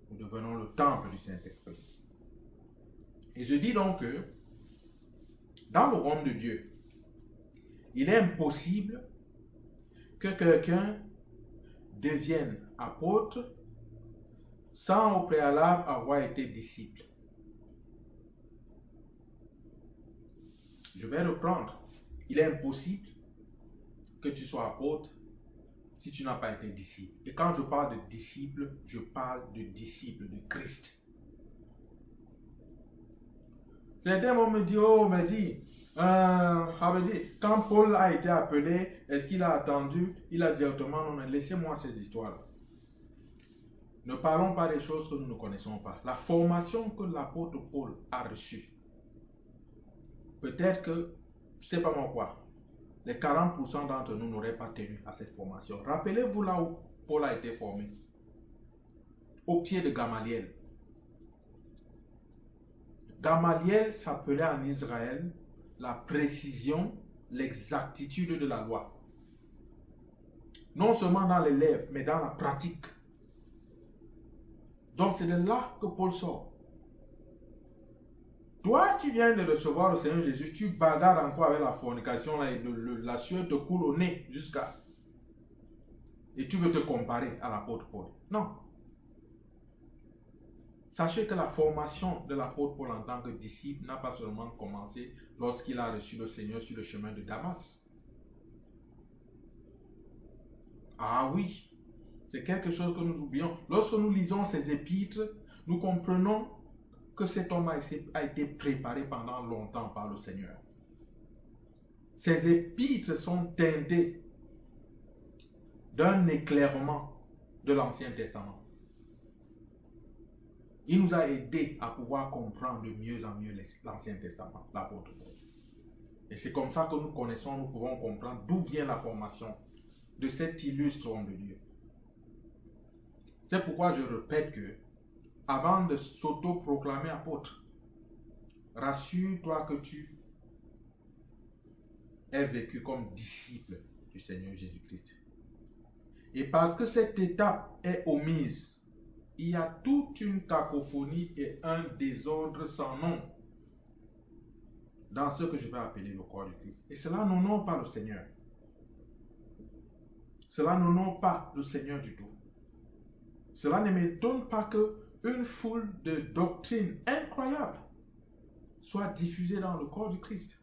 Nous devenons le temple du Saint-Esprit. Et je dis donc que dans le royaume de Dieu, il est impossible que quelqu'un devienne apôtre sans au préalable avoir été disciple. Je vais reprendre. Il est impossible que tu sois apôtre si tu n'as pas été disciple. Et quand je parle de disciple, je parle de disciple de Christ. Certains vont me dire, oh, mais quand Paul a été appelé, est-ce qu'il a attendu? Il a directement, non, mais laissez-moi ces histoires-là. Ne parlons pas des choses que nous ne connaissons pas. La formation que l'apôtre Paul a reçue, peut-être que, je ne sais pas moi quoi, les 40% d'entre nous n'auraient pas tenu à cette formation. Rappelez-vous là où Paul a été formé, au pied de Gamaliel. Gamaliel s'appelait en Israël la précision, l'exactitude de la loi. Non seulement dans les lèvres, mais dans la pratique. Donc c'est de là que Paul sort. Toi, tu viens de recevoir le Seigneur Jésus, tu bagarres encore avec la fornication, là, et la sueur te coule au nez jusqu'à... Et tu veux te comparer à l'apôtre Paul. Non. Sachez que la formation de l'apôtre Paul en tant que disciple n'a pas seulement commencé lorsqu'il a reçu le Seigneur sur le chemin de Damas. Ah oui, c'est quelque chose que nous oublions. Lorsque nous lisons ces épîtres, nous comprenons que cet homme a été préparé pendant longtemps par le Seigneur. Ces épîtres sont teintées d'un éclairement de l'Ancien Testament. Il nous a aidés à pouvoir comprendre de mieux en mieux l'Ancien Testament, l'apôtre Paul. Et c'est comme ça que nous connaissons, nous pouvons comprendre d'où vient la formation de cet illustre homme de Dieu. C'est pourquoi je répète que, avant de s'auto-proclamer apôtre, rassure-toi que tu es vécu comme disciple du Seigneur Jésus-Christ. Et parce que cette étape est omise, il y a toute une cacophonie et un désordre sans nom dans ce que je vais appeler le corps du Christ. Et cela n'honore pas le Seigneur. Cela n'honore pas le Seigneur du tout. Cela ne m'étonne pas qu'une foule de doctrines incroyables soit diffusée dans le corps du Christ.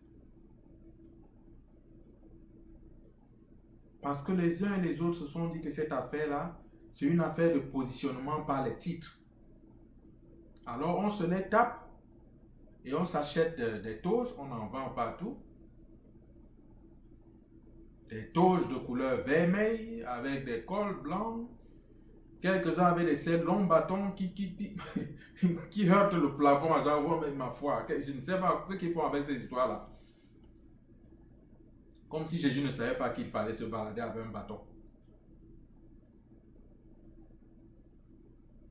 Parce que les uns et les autres se sont dit que cette affaire-là, c'est une affaire de positionnement par les titres. Alors on se les tape et on s'achète des toges, on en vend partout. Des toges de couleur vermeille avec des cols blancs. Quelques-uns avaient des ces longs bâtons qui heurtent le plafond à chaque fois, mais ma foi, je ne sais pas ce qu'ils font avec ces histoires-là. Comme si Jésus ne savait pas qu'il fallait se balader avec un bâton.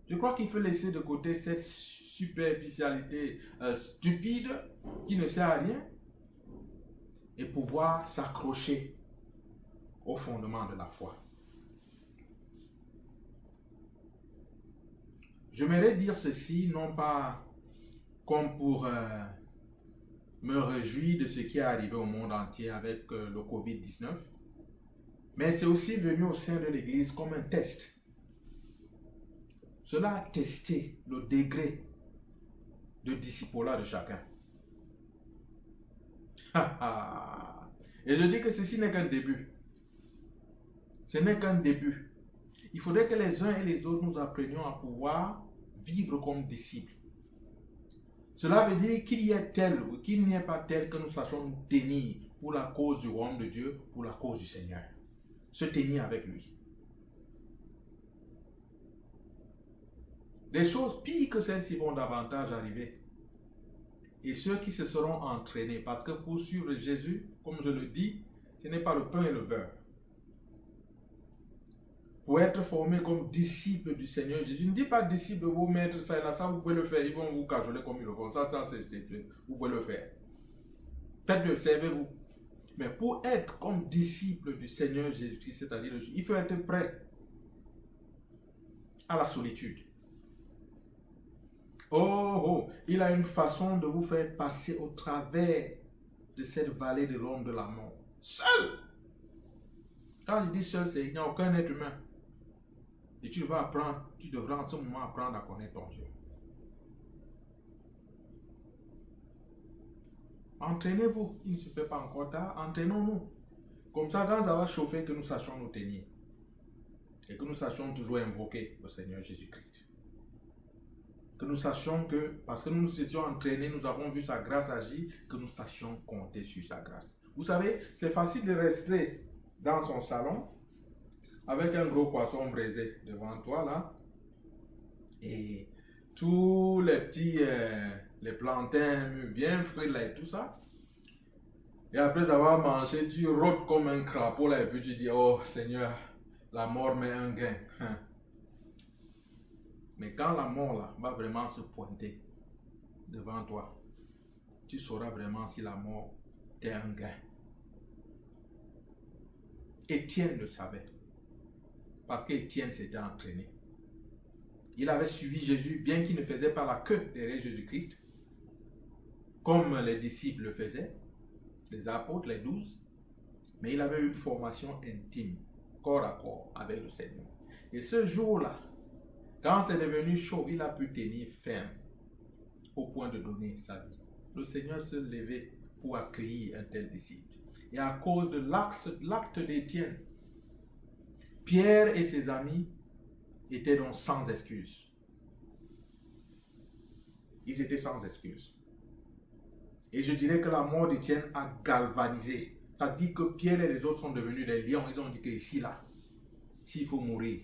Je crois qu'il faut laisser de côté cette superficialité stupide qui ne sert à rien et pouvoir s'accrocher au fondement de la foi. J'aimerais dire ceci, non pas comme pour me réjouir de ce qui est arrivé au monde entier avec le Covid-19, mais c'est aussi venu au sein de l'Église comme un test. Cela a testé le degré de discipulat de chacun. Et je dis que ceci n'est qu'un début. Ce n'est qu'un début. Il faudrait que les uns et les autres nous apprenions à pouvoir vivre comme disciples. Cela veut dire qu'il y ait tel ou qu'il n'y ait pas tel que nous sachions nous tenir pour la cause du royaume de Dieu, pour la cause du Seigneur. Se tenir avec lui. Des choses pires que celles-ci vont davantage arriver. Et ceux qui se seront entraînés, parce que pour suivre Jésus, comme je le dis, ce n'est pas le pain et le beurre. Pour être formé comme disciple du Seigneur Jésus, je ne dis pas disciple de vos maîtres, ça et là, ça vous pouvez le faire, ils vont vous cajoler comme ils le font, vous pouvez le faire. Faites-le, servez-vous. Mais pour être comme disciple du Seigneur Jésus-Christ, c'est-à-dire, il faut être prêt à la solitude. Oh, il a une façon de vous faire passer au travers de cette vallée de l'ombre de la mort. Seul! Quand je dis seul, c'est qu'il n'y a aucun être humain. Et tu devras en ce moment apprendre à connaître ton Dieu. Entraînez-vous, il ne se fait pas encore tard, entraînons-nous. Comme ça, quand ça va chauffer, que nous sachions nous tenir. Et que nous sachions toujours invoquer le Seigneur Jésus-Christ. Que nous sachions que, parce que nous nous étions entraînés, nous avons vu sa grâce agir, que nous sachions compter sur sa grâce. Vous savez, c'est facile de rester dans son salon, avec un gros poisson braisé devant toi, là, et tous les petits, les plantains bien frits, là, et tout ça. Et après avoir mangé, tu rôtes comme un crapaud, là, et puis tu dis, oh Seigneur, la mort met un gain. Mais quand la mort là, va vraiment se pointer devant toi, tu sauras vraiment si la mort t'est un gain. Étienne le savait. Parce qu'Étienne s'était entraîné. Il avait suivi Jésus, bien qu'il ne faisait pas la queue derrière Jésus-Christ, comme les disciples le faisaient, les apôtres, les 12. Mais il avait une formation intime, corps à corps avec le Seigneur. Et ce jour-là, quand c'est devenu chaud, il a pu tenir ferme au point de donner sa vie. Le Seigneur se levait pour accueillir un tel disciple. Et à cause de l'acte d'Étienne, Pierre et ses amis étaient donc sans excuse. Ils étaient sans excuse. Et je dirais que la mort d'Étienne a galvanisé. Ça dit que Pierre et les autres sont devenus des lions. Ils ont dit que ici, là, s'il faut mourir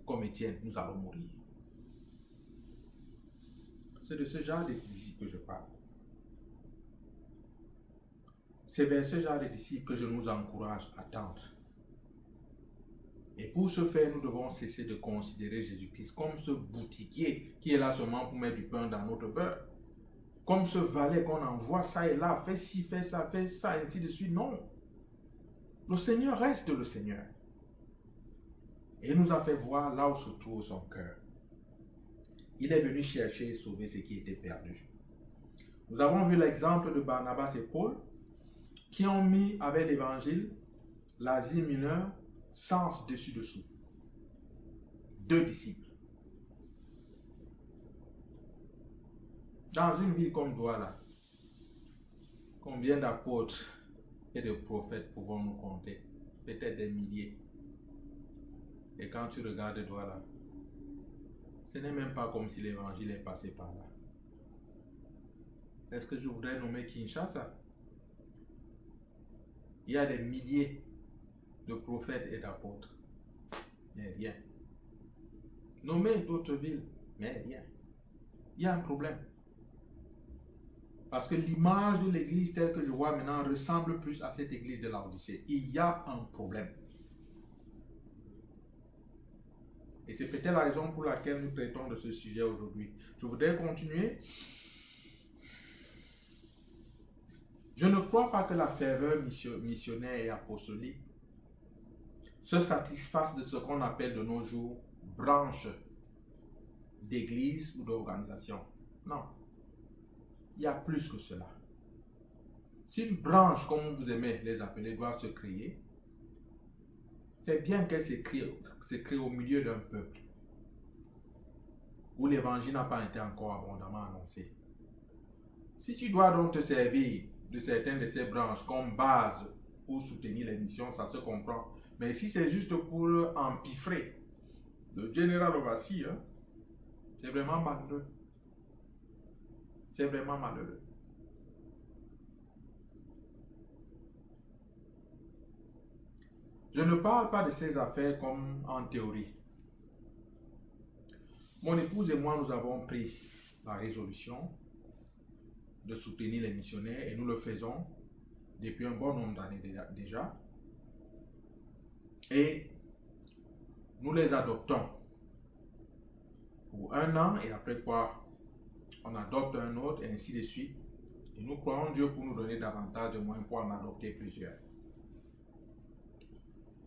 comme Étienne, nous allons mourir. C'est de ce genre de disciples que je parle. C'est vers ce genre de disciples que je nous encourage à tendre. Et pour ce faire, nous devons cesser de considérer Jésus-Christ comme ce boutiquier qui est là seulement pour mettre du pain dans notre beurre. Comme ce valet qu'on envoie ça et là, fais ci, fais ça, ainsi de suite. Non. Le Seigneur reste le Seigneur. Et il nous a fait voir là où se trouve son cœur. Il est venu chercher et sauver ce qui était perdu. Nous avons vu l'exemple de Barnabas et Paul qui ont mis avec l'évangile l'Asie mineure sens dessus-dessous. 2 disciples. Dans une ville comme Douala, combien d'apôtres et de prophètes pouvons-nous compter? Peut-être des milliers. Et quand tu regardes Douala, ce n'est même pas comme si l'évangile est passé par là. Est-ce que je voudrais nommer Kinshasa? Il y a des milliers de prophètes et d'apôtres. Mais rien. Nommer d'autres villes, mais rien. Il y a un problème. Parce que l'image de l'église telle que je vois maintenant ressemble plus à cette église de Laodicée. Il y a un problème. Et c'est peut-être la raison pour laquelle nous traitons de ce sujet aujourd'hui. Je voudrais continuer. Je ne crois pas que la ferveur missionnaire et apostolique se satisfasse de ce qu'on appelle de nos jours branche d'église ou d'organisation. Non. Il y a plus que cela. Si une branche, comme vous aimez les appeler, doit se créer, c'est bien qu'elle se crée au milieu d'un peuple où l'évangile n'a pas été encore abondamment annoncé. Si tu dois donc te servir de certaines de ces branches comme base pour soutenir les missions, ça se comprend. Mais si c'est juste pour empiffrer le général Ovassi, c'est vraiment malheureux. C'est vraiment malheureux. Je ne parle pas de ces affaires comme en théorie. Mon épouse et moi, nous avons pris la résolution de soutenir les missionnaires et nous le faisons depuis un bon nombre d'années déjà. Et nous les adoptons pour 1 an et après quoi on adopte un autre et ainsi de suite. Et nous croyons Dieu pour nous donner davantage de moyens pour en adopter plusieurs.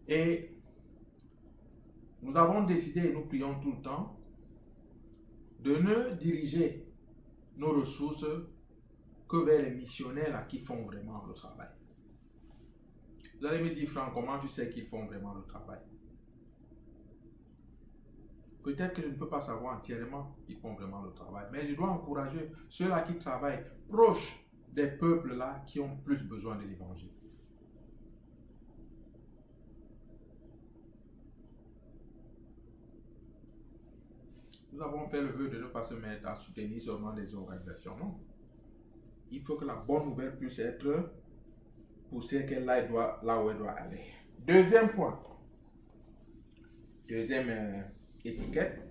Et nous avons décidé, et nous prions tout le temps, de ne diriger nos ressources que vers les missionnaires là, qui font vraiment le travail. Vous allez me dire, Franck, comment tu sais qu'ils font vraiment le travail? Peut-être que je ne peux pas savoir entièrement qu'ils font vraiment le travail, mais je dois encourager ceux-là qui travaillent proches des peuples-là qui ont plus besoin de l'évangile. Nous avons fait le vœu de ne pas se mettre à soutenir seulement des organisations, non. Il faut que la bonne nouvelle puisse être poussée là où elle doit aller. Deuxième point. Deuxième étiquette.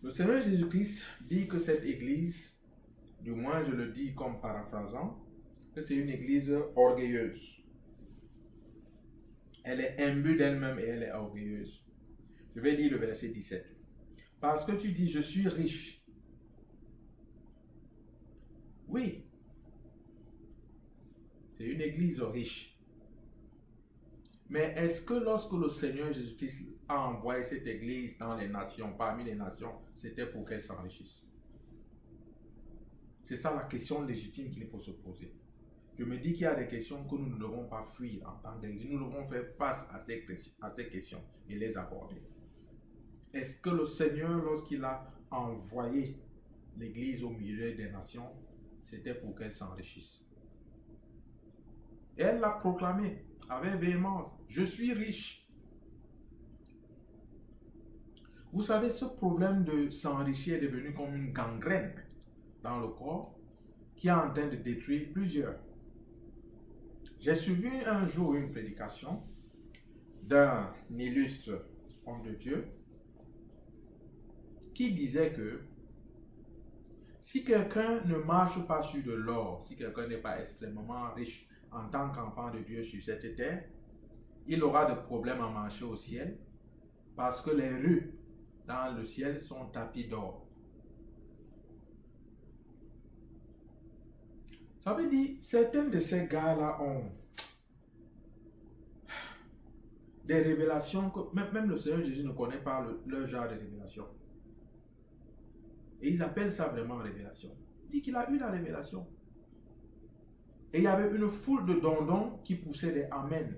Le Seigneur Jésus-Christ dit que cette église, du moins je le dis comme paraphrasant, que c'est une église orgueilleuse. Elle est imbue d'elle-même et elle est orgueilleuse. Je vais lire le verset 17. Parce que tu dis, je suis riche. Oui. C'est une église riche. Mais est-ce que lorsque le Seigneur Jésus-Christ a envoyé cette église dans les nations, parmi les nations, c'était pour qu'elle s'enrichisse? C'est ça la question légitime qu'il faut se poser. Je me dis qu'il y a des questions que nous ne devons pas fuir en tant qu'église. Nous devons faire face à ces questions et les aborder. Est-ce que le Seigneur, lorsqu'il a envoyé l'église au milieu des nations, c'était pour qu'elle s'enrichisse? Et elle l'a proclamé avec véhémence. Je suis riche. Vous savez, ce problème de s'enrichir est devenu comme une gangrène dans le corps qui est en train de détruire plusieurs. J'ai suivi un jour une prédication d'un illustre homme de Dieu qui disait que si quelqu'un ne marche pas sur de l'or, si quelqu'un n'est pas extrêmement riche en tant qu'enfant de Dieu sur cette terre, il aura des problèmes à marcher au ciel parce que les rues dans le ciel sont tapis d'or. Ça veut dire, certains de ces gars-là ont des révélations que même le Seigneur Jésus ne connaît pas leur genre de révélation. Et ils appellent ça vraiment révélation. Il dit qu'il a eu la révélation. Et il y avait une foule de dindons qui poussaient des amen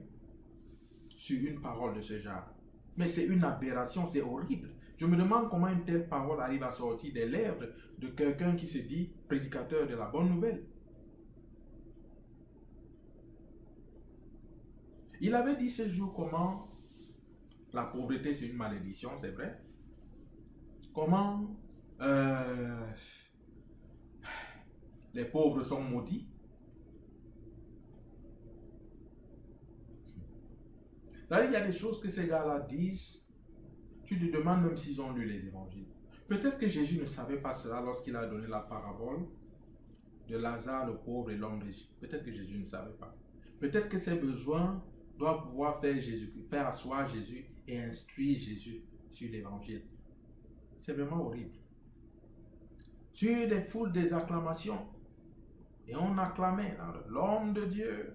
sur une parole de ce genre. Mais c'est une aberration, c'est horrible. Je me demande comment une telle parole arrive à sortir des lèvres de quelqu'un qui se dit prédicateur de la bonne nouvelle. Il avait dit ce jour comment la pauvreté c'est une malédiction, c'est vrai. Comment les pauvres sont maudits. Il y a des choses que ces gars-là disent, tu te demandes même s'ils ont lu les évangiles. Peut-être que Jésus ne savait pas cela lorsqu'il a donné la parabole de Lazare, le pauvre et l'homme riche. Peut-être que Jésus ne savait pas. Peut-être que ses besoins doivent pouvoir faire asseoir Jésus et instruire Jésus sur l'évangile. C'est vraiment horrible. Sur des foules des acclamations. Et on acclamait l'homme de Dieu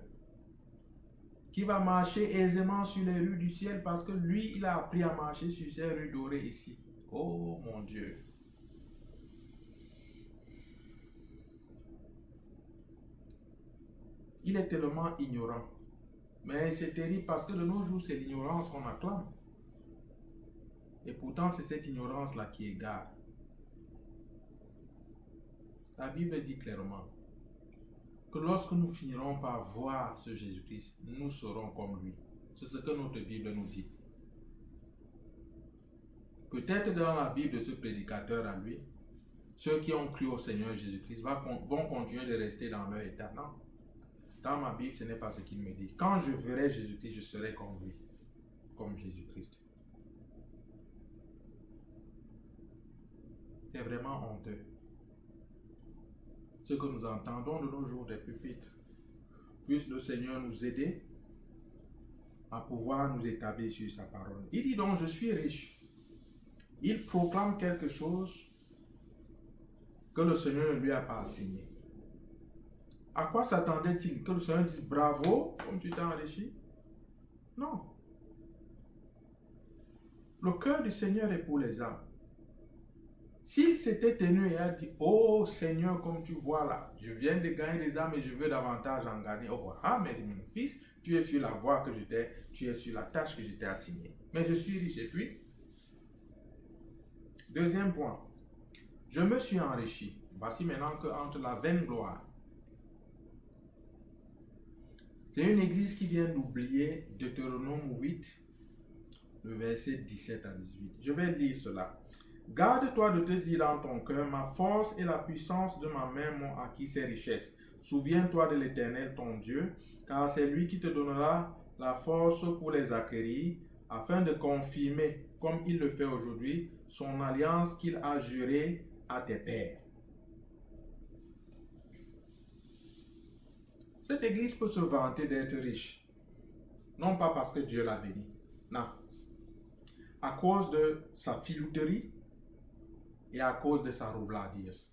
qui va marcher aisément sur les rues du ciel parce que lui, il a appris à marcher sur ces rues dorées ici. Oh mon Dieu. Il est tellement ignorant. Mais c'est terrible parce que de nos jours, c'est l'ignorance qu'on acclame. Et pourtant, c'est cette ignorance-là qui égare. La Bible dit clairement que lorsque nous finirons par voir ce Jésus-Christ, nous serons comme lui. C'est ce que notre Bible nous dit. Peut-être dans la Bible de ce prédicateur à lui, ceux qui ont cru au Seigneur Jésus-Christ vont continuer de rester dans leur état. Non. Dans ma Bible, ce n'est pas ce qu'il me dit. Quand je verrai Jésus-Christ, je serai comme lui, comme Jésus-Christ. C'est vraiment honteux. Ce que nous entendons de nos jours des pupitres. Puisse le Seigneur nous aider à pouvoir nous établir sur sa parole. Il dit donc, je suis riche. Il proclame quelque chose que le Seigneur ne lui a pas assigné. À quoi s'attendait-il? Que le Seigneur dise bravo, comme tu t'es enrichi? Non. Le cœur du Seigneur est pour les âmes. S'il s'était tenu et a dit, oh Seigneur, comme tu vois là, je viens de gagner des âmes et je veux davantage en gagner. Oh, mais mon fils, tu es sur la voie que tu es sur la tâche que je t'ai assignée. Mais je suis riche. Et puis, deuxième point, je me suis enrichi. Voici maintenant qu'entre la vaine gloire. C'est une église qui vient d'oublier Deutéronome 8, le verset 17 à 18. Je vais lire cela. Garde-toi de te dire dans ton cœur, ma force et la puissance de ma main m'ont acquis ces richesses. Souviens-toi de l'Éternel ton Dieu, car c'est lui qui te donnera la force pour les acquérir, afin de confirmer, comme il le fait aujourd'hui, son alliance qu'il a jurée à tes pères. Cette église peut se vanter d'être riche, non pas parce que Dieu l'a béni, non. À cause de sa filouterie, et à cause de sa roublardise.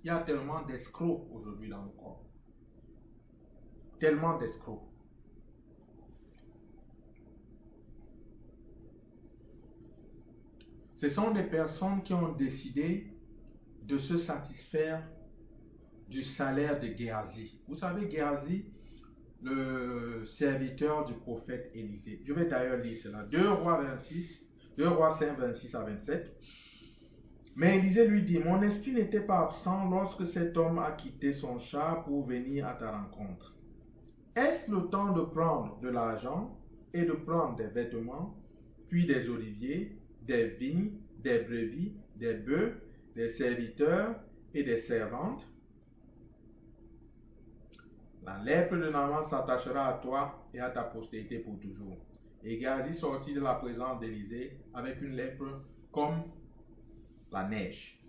Il y a tellement d'escrocs aujourd'hui dans le corps. Tellement d'escrocs. Ce sont des personnes qui ont décidé de se satisfaire du salaire de Géasi. Vous savez, Géasi, le serviteur du prophète Élisée. Je vais d'ailleurs lire cela. 2 Rois 5, 26 à 27. Mais Élisée lui dit, mon esprit n'était pas absent lorsque cet homme a quitté son char pour venir à ta rencontre. Est-ce le temps de prendre de l'argent et de prendre des vêtements, puis des oliviers, des vignes, des brebis, des bœufs, des serviteurs et des servantes? La lèpre de Naaman s'attachera à toi et à ta postérité pour toujours. Et Géasi sortit de la présence d'Élisée avec une lèpre comme la neige.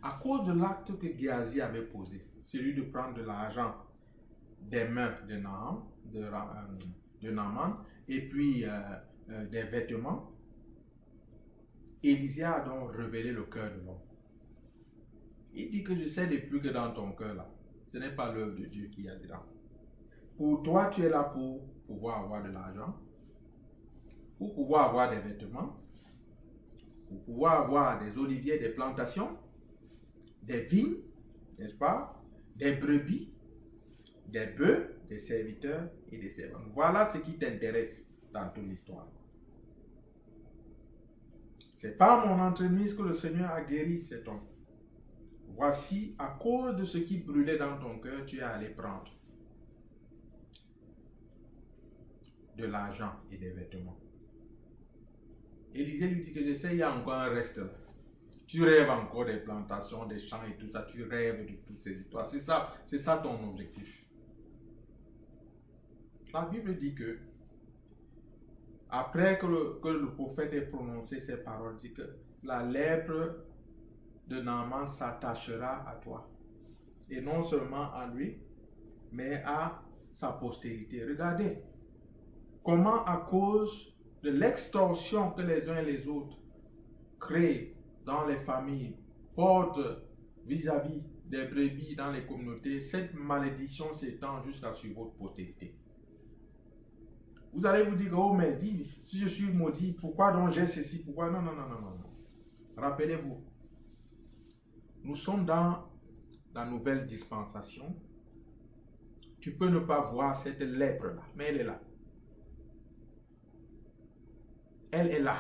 À cause de l'acte que Géasi avait posé, celui de prendre de l'argent des mains de Naaman et puis des vêtements, Élisée a donc révélé le cœur de l'homme. Il dit que je sais depuis que dans ton cœur là, ce n'est pas l'œuvre de Dieu qui y a dedans. Pour toi, tu es là pour pouvoir avoir de l'argent. pour pouvoir avoir des vêtements, pour pouvoir avoir des oliviers, des plantations, des vignes, n'est-ce pas, des brebis, des bœufs, des serviteurs et des servantes. Voilà ce qui t'intéresse dans toute l'histoire. C'est par mon entremise que le Seigneur a guéri cet homme. Voici, à cause de ce qui brûlait dans ton cœur, tu es allé prendre de l'argent et des vêtements. Élisée lui dit que je sais, il y a encore un reste là. Tu rêves encore des plantations, des champs et tout ça. Tu rêves de toutes ces histoires. C'est ça ton objectif. La Bible dit que après que le prophète ait prononcé ces paroles, dit que la lèpre de Naaman s'attachera à toi. Et non seulement à lui, mais à sa postérité. Regardez comment à cause de l'extorsion que les uns et les autres créent dans les familles, portent vis-à-vis des brebis dans les communautés, cette malédiction s'étend jusqu'à sur votre postérité. Vous allez vous dire, oh mais dis, si je suis maudit, pourquoi donc j'ai ceci, pourquoi? Non. Rappelez-vous, nous sommes dans la nouvelle dispensation. Tu peux ne pas voir cette lèpre-là, mais elle est là. Elle est là.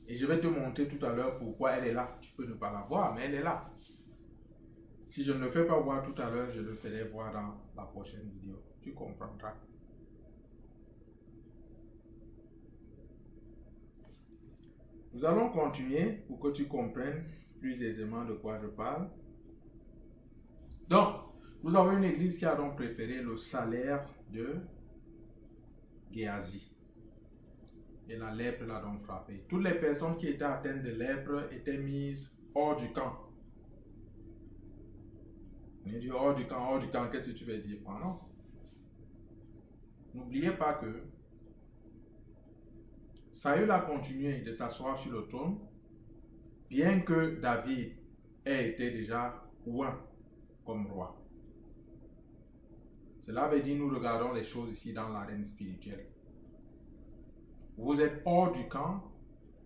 Et je vais te montrer tout à l'heure pourquoi elle est là. Tu peux ne pas la voir, mais elle est là. Si je ne le fais pas voir tout à l'heure, je le ferai voir dans la prochaine vidéo. Tu comprendras. Nous allons continuer pour que tu comprennes plus aisément de quoi je parle. Donc, nous avons une église qui a donc préféré le salaire de Géasi. Et la lèpre l'a donc frappé. Toutes les personnes qui étaient atteintes de lèpre étaient mises hors du camp. Il dit hors du camp, qu'est-ce que tu veux dire? Non. N'oubliez pas que Saül a continué de s'asseoir sur le trône, bien que David ait été déjà oint comme roi. Cela veut dire, nous regardons les choses ici dans l'arène spirituelle. Vous êtes hors du camp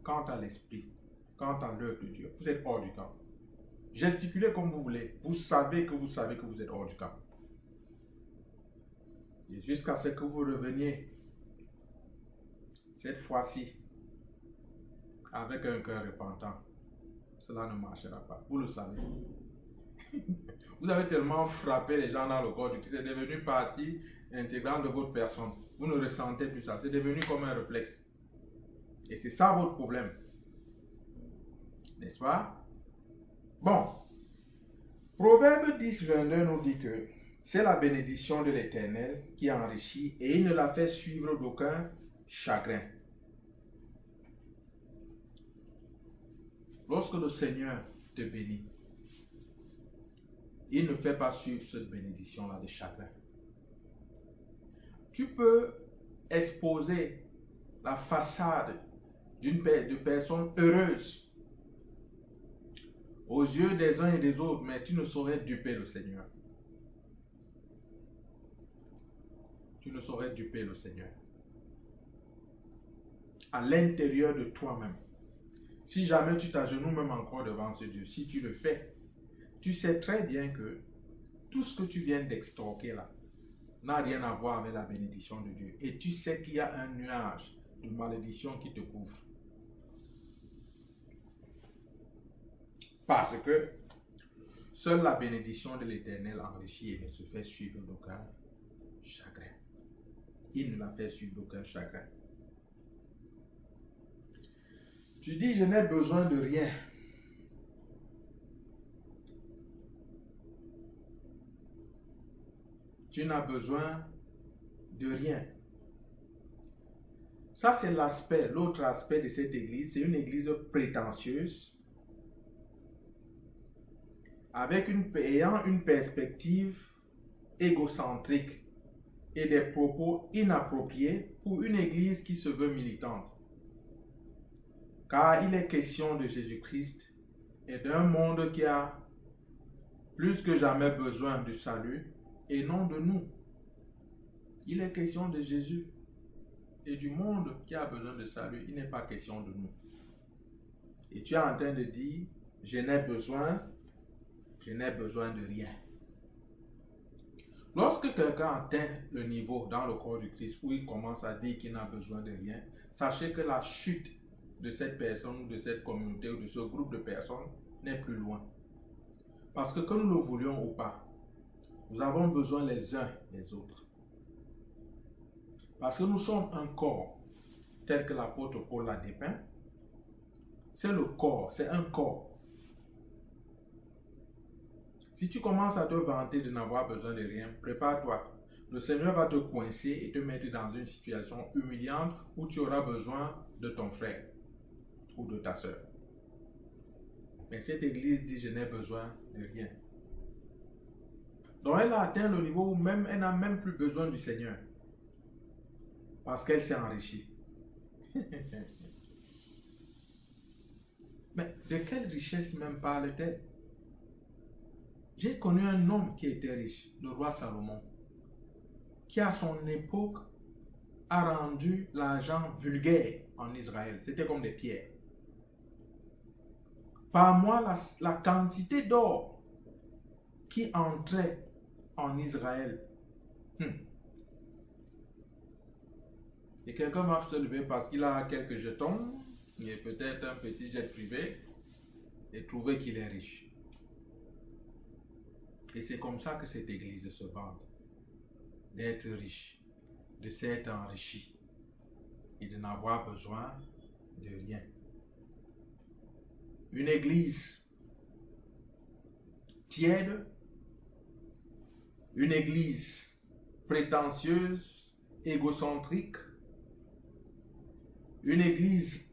quant à l'esprit, quant à l'œuvre de Dieu. Vous êtes hors du camp. Gesticulez comme vous voulez. Vous savez que vous êtes hors du camp. Et jusqu'à ce que vous reveniez, cette fois-ci, avec un cœur repentant, cela ne marchera pas. Vous le savez. Vous avez tellement frappé les gens dans le corps du Christ, c'est devenu partie intégrante de votre personne. Vous ne ressentez plus ça. C'est devenu comme un réflexe. Et c'est ça votre problème. N'est-ce pas? Bon. Proverbe 10, 22 nous dit que c'est la bénédiction de l'Éternel qui enrichit et il ne la fait suivre d'aucun chagrin. Lorsque le Seigneur te bénit, il ne fait pas suivre cette bénédiction-là de chagrin. Tu peux exposer la façade de personnes heureuses aux yeux des uns et des autres, mais tu ne saurais duper le Seigneur. Tu ne saurais duper le Seigneur. À l'intérieur de toi-même. Si jamais tu t'agenouilles même encore devant ce Dieu, si tu le fais, tu sais très bien que tout ce que tu viens d'extorquer là n'a rien à voir avec la bénédiction de Dieu. Et tu sais qu'il y a un nuage de malédiction qui te couvre. Parce que seule la bénédiction de l'Éternel enrichit et ne se fait suivre d'aucun chagrin. Il ne la fait suivre d'aucun chagrin. Tu dis, je n'ai besoin de rien. Tu n'as besoin de rien. Ça, c'est l'autre aspect de cette église. C'est une église prétentieuse, ayant une perspective égocentrique et des propos inappropriés pour une église qui se veut militante. Car il est question de Jésus-Christ et d'un monde qui a plus que jamais besoin du salut et non de nous. Il est question de Jésus et du monde qui a besoin de salut. Il n'est pas question de nous. Et tu es en train de dire, je n'ai besoin de rien. Lorsque quelqu'un atteint le niveau dans le corps du Christ où il commence à dire qu'il n'a besoin de rien, sachez que la chute de cette personne ou de cette communauté ou de ce groupe de personnes n'est plus loin. Parce que nous le voulions ou pas, nous avons besoin les uns des autres. Parce que nous sommes un corps, tel que l'apôtre Paul l'a dépeint. C'est le corps, c'est un corps. Si tu commences à te vanter de n'avoir besoin de rien, prépare-toi. Le Seigneur va te coincer et te mettre dans une situation humiliante où tu auras besoin de ton frère ou de ta soeur. Mais cette église dit, je n'ai besoin de rien. Donc elle a atteint le niveau où même elle n'a même plus besoin du Seigneur. Parce qu'elle s'est enrichie. Mais de quelle richesse même parle-t-elle? J'ai connu un homme qui était riche, le roi Salomon, qui à son époque a rendu l'argent vulgaire en Israël. C'était comme des pierres. Par mois, la quantité d'or qui entrait en Israël. Et quelqu'un va se lever parce qu'il a quelques jetons et peut-être un petit jet privé et trouver qu'il est riche. Et c'est comme ça que cette église se vante, d'être riche, de s'être enrichi et de n'avoir besoin de rien. Une église tiède, une église prétentieuse, égocentrique, une église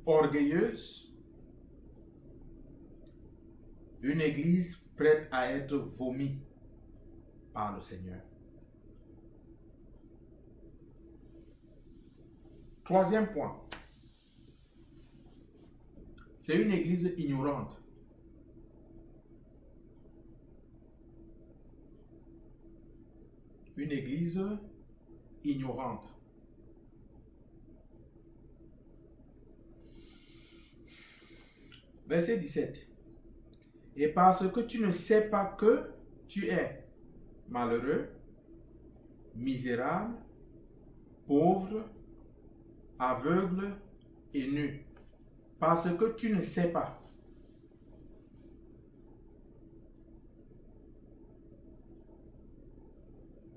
orgueilleuse, une église prête à être vomie par le Seigneur. Troisième point, c'est une église ignorante. Une église ignorante. Verset 17. Et parce que tu ne sais pas que tu es malheureux, misérable, pauvre, aveugle et nu. Parce que tu ne sais pas.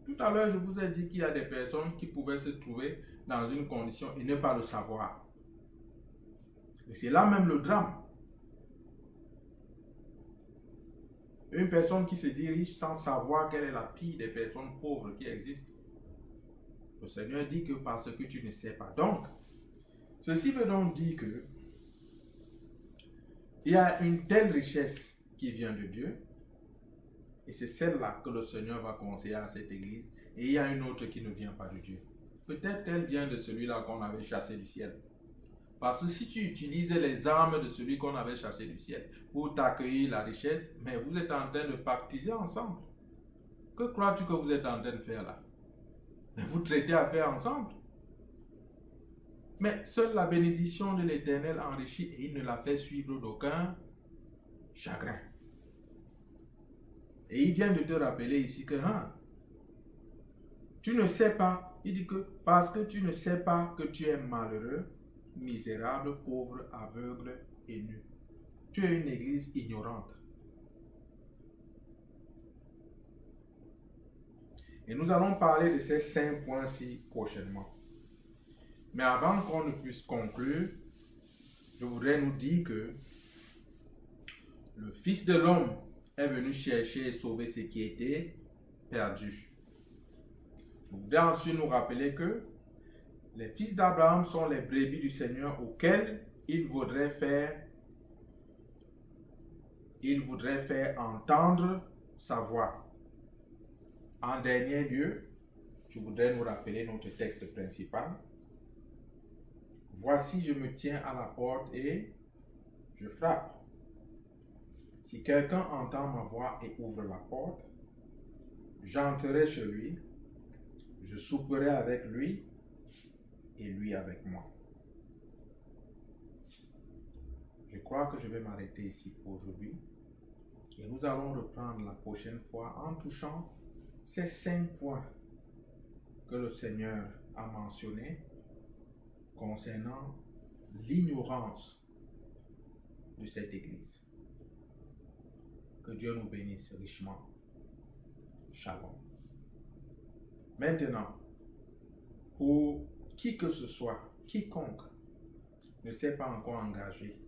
Tout à l'heure, je vous ai dit qu'il y a des personnes qui pouvaient se trouver dans une condition et ne pas le savoir. Et c'est là même le drame. Une personne qui se dirige sans savoir quelle est la pire des personnes pauvres qui existent. Le Seigneur dit que parce que tu ne sais pas. Donc, ceci veut donc dire que il y a une telle richesse qui vient de Dieu. Et c'est celle-là que le Seigneur va conseiller à cette église. Et il y a une autre qui ne vient pas de Dieu. Peut-être qu'elle vient de celui-là qu'on avait chassé du ciel. Parce que si tu utilises les armes de celui qu'on avait chassé du ciel pour t'accueillir la richesse, mais vous êtes en train de pactiser ensemble. Que crois-tu que vous êtes en train de faire là? Mais vous traitez à faire ensemble. Mais seule la bénédiction de l'Éternel enrichit et il ne la fait suivre d'aucun chagrin. Et il vient de te rappeler ici que tu ne sais pas, il dit que parce que tu ne sais pas que tu es malheureux, misérable, pauvre, aveugle et nu. Tu es une église ignorante. Et nous allons parler de ces 5 points-ci prochainement. Mais avant qu'on ne puisse conclure, je voudrais nous dire que le Fils de l'homme est venu chercher et sauver ce qui était perdu. Je voudrais ensuite nous rappeler que les fils d'Abraham sont les brebis du Seigneur auxquels il voudrait faire entendre sa voix. En dernier lieu, je voudrais nous rappeler notre texte principal. Voici, je me tiens à la porte et je frappe. Si quelqu'un entend ma voix et ouvre la porte, j'entrerai chez lui, je souperai avec lui et lui avec moi. Je crois que je vais m'arrêter ici pour aujourd'hui et nous allons reprendre la prochaine fois en touchant ces 5 points que le Seigneur a mentionnés concernant l'ignorance de cette Église. Que Dieu nous bénisse richement. Shalom. Maintenant, pour qui que ce soit, quiconque ne s'est pas encore engagé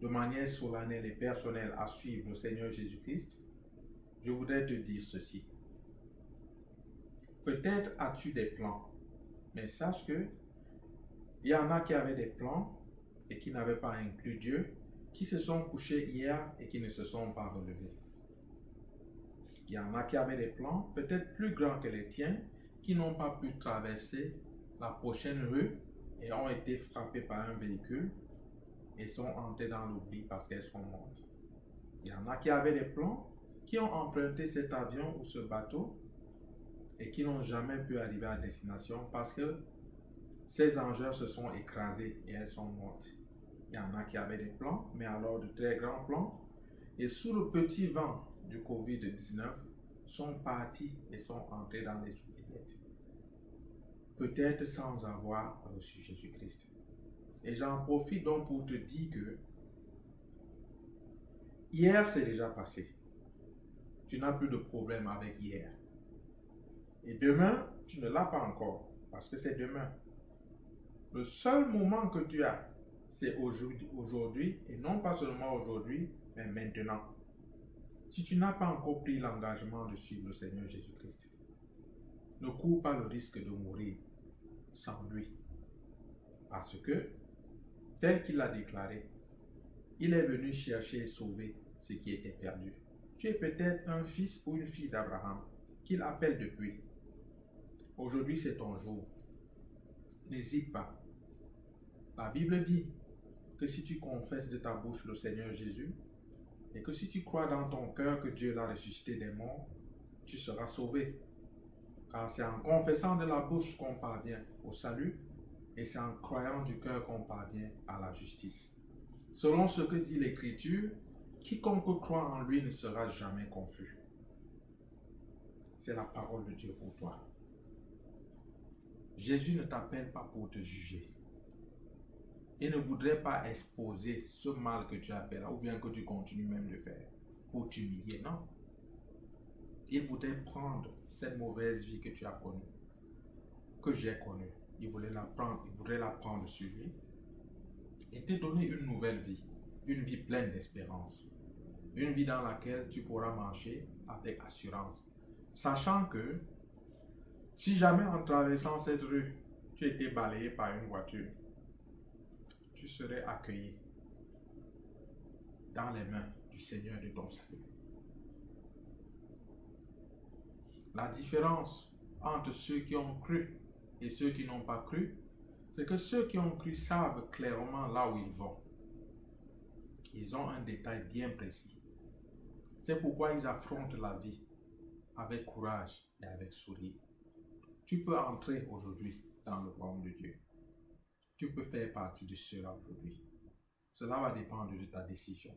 de manière solennelle et personnelle à suivre le Seigneur Jésus-Christ, je voudrais te dire ceci. Peut-être as-tu des plans, mais sache que il y en a qui avaient des plans et qui n'avaient pas inclus Dieu, qui se sont couchés hier et qui ne se sont pas relevés. Il y en a qui avaient des plans, peut-être plus grands que les tiens, qui n'ont pas pu traverser la prochaine rue et ont été frappés par un véhicule et sont entrés dans l'oubli parce qu'elles sont mortes. Il y en a qui avaient des plans, qui ont emprunté cet avion ou ce bateau et qui n'ont jamais pu arriver à destination parce que ces engins se sont écrasés et elles sont mortes. Il y en a qui avaient des plans, mais alors de très grands plans, et sous le petit vent du COVID-19, sont partis et sont entrés dans les oubliettes. Peut-être sans avoir reçu Jésus-Christ. Et j'en profite donc pour te dire que hier, c'est déjà passé. Tu n'as plus de problème avec hier. Et demain, tu ne l'as pas encore, parce que c'est demain. Le seul moment que tu as, c'est aujourd'hui, et non pas seulement aujourd'hui, mais maintenant. Si tu n'as pas encore pris l'engagement de suivre le Seigneur Jésus-Christ, ne cours pas le risque de mourir sans lui. Parce que, tel qu'il l'a déclaré, il est venu chercher et sauver ce qui était perdu. Tu es peut-être un fils ou une fille d'Abraham qu'il appelle depuis. Aujourd'hui, c'est ton jour. N'hésite pas. La Bible dit que si tu confesses de ta bouche le Seigneur Jésus, et que si tu crois dans ton cœur que Dieu l'a ressuscité des morts, tu seras sauvé. Car c'est en confessant de la bouche qu'on parvient au salut, et c'est en croyant du cœur qu'on parvient à la justice. Selon ce que dit l'Écriture, quiconque croit en lui ne sera jamais confus. C'est la parole de Dieu pour toi. Jésus ne t'appelle pas pour te juger. Il ne voudrait pas exposer ce mal que tu as fait là, ou bien que tu continues même de faire, pour t'humilier, non. Il voudrait prendre cette mauvaise vie que tu as connue, que j'ai connue. Il voudrait la prendre sur lui et te donner une nouvelle vie, une vie pleine d'espérance, une vie dans laquelle tu pourras marcher avec assurance, sachant que si jamais en traversant cette rue, tu étais balayé par une voiture, tu serais accueilli dans les mains du Seigneur de ton salut. La différence entre ceux qui ont cru et ceux qui n'ont pas cru, c'est que ceux qui ont cru savent clairement là où ils vont. Ils ont un détail bien précis. C'est pourquoi ils affrontent la vie avec courage et avec sourire. Tu peux entrer aujourd'hui dans le royaume de Dieu. Tu peux faire partie de cela aujourd'hui. Cela va dépendre de ta décision.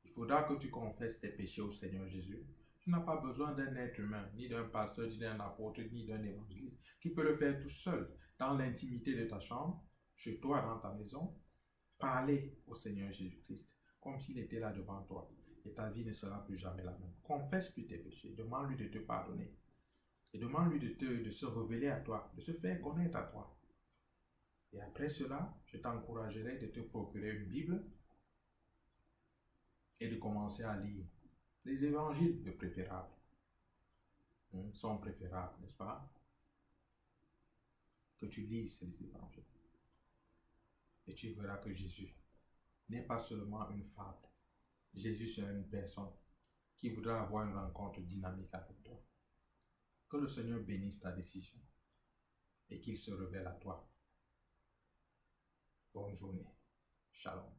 Il faudra que tu confesses tes péchés au Seigneur Jésus. Tu n'as pas besoin d'un être humain, ni d'un pasteur, ni d'un apôtre, ni d'un évangéliste. Tu peux le faire tout seul, dans l'intimité de ta chambre, chez toi, dans ta maison. Parler au Seigneur Jésus-Christ, comme s'il était là devant toi. Et ta vie ne sera plus jamais la même. Confesse-lui tes péchés. Demande-lui de te pardonner. Et demande-lui de se révéler à toi, de se faire connaître à toi. Et après cela, je t'encouragerai de te procurer une Bible et de commencer à lire les évangiles de préférable. Sont préférables, n'est-ce pas? Que tu lises les évangiles. Et tu verras que Jésus n'est pas seulement une fable. Jésus, c'est une personne qui voudra avoir une rencontre dynamique avec toi. Que le Seigneur bénisse ta décision et qu'il se révèle à toi. Bonne journée. Shalom.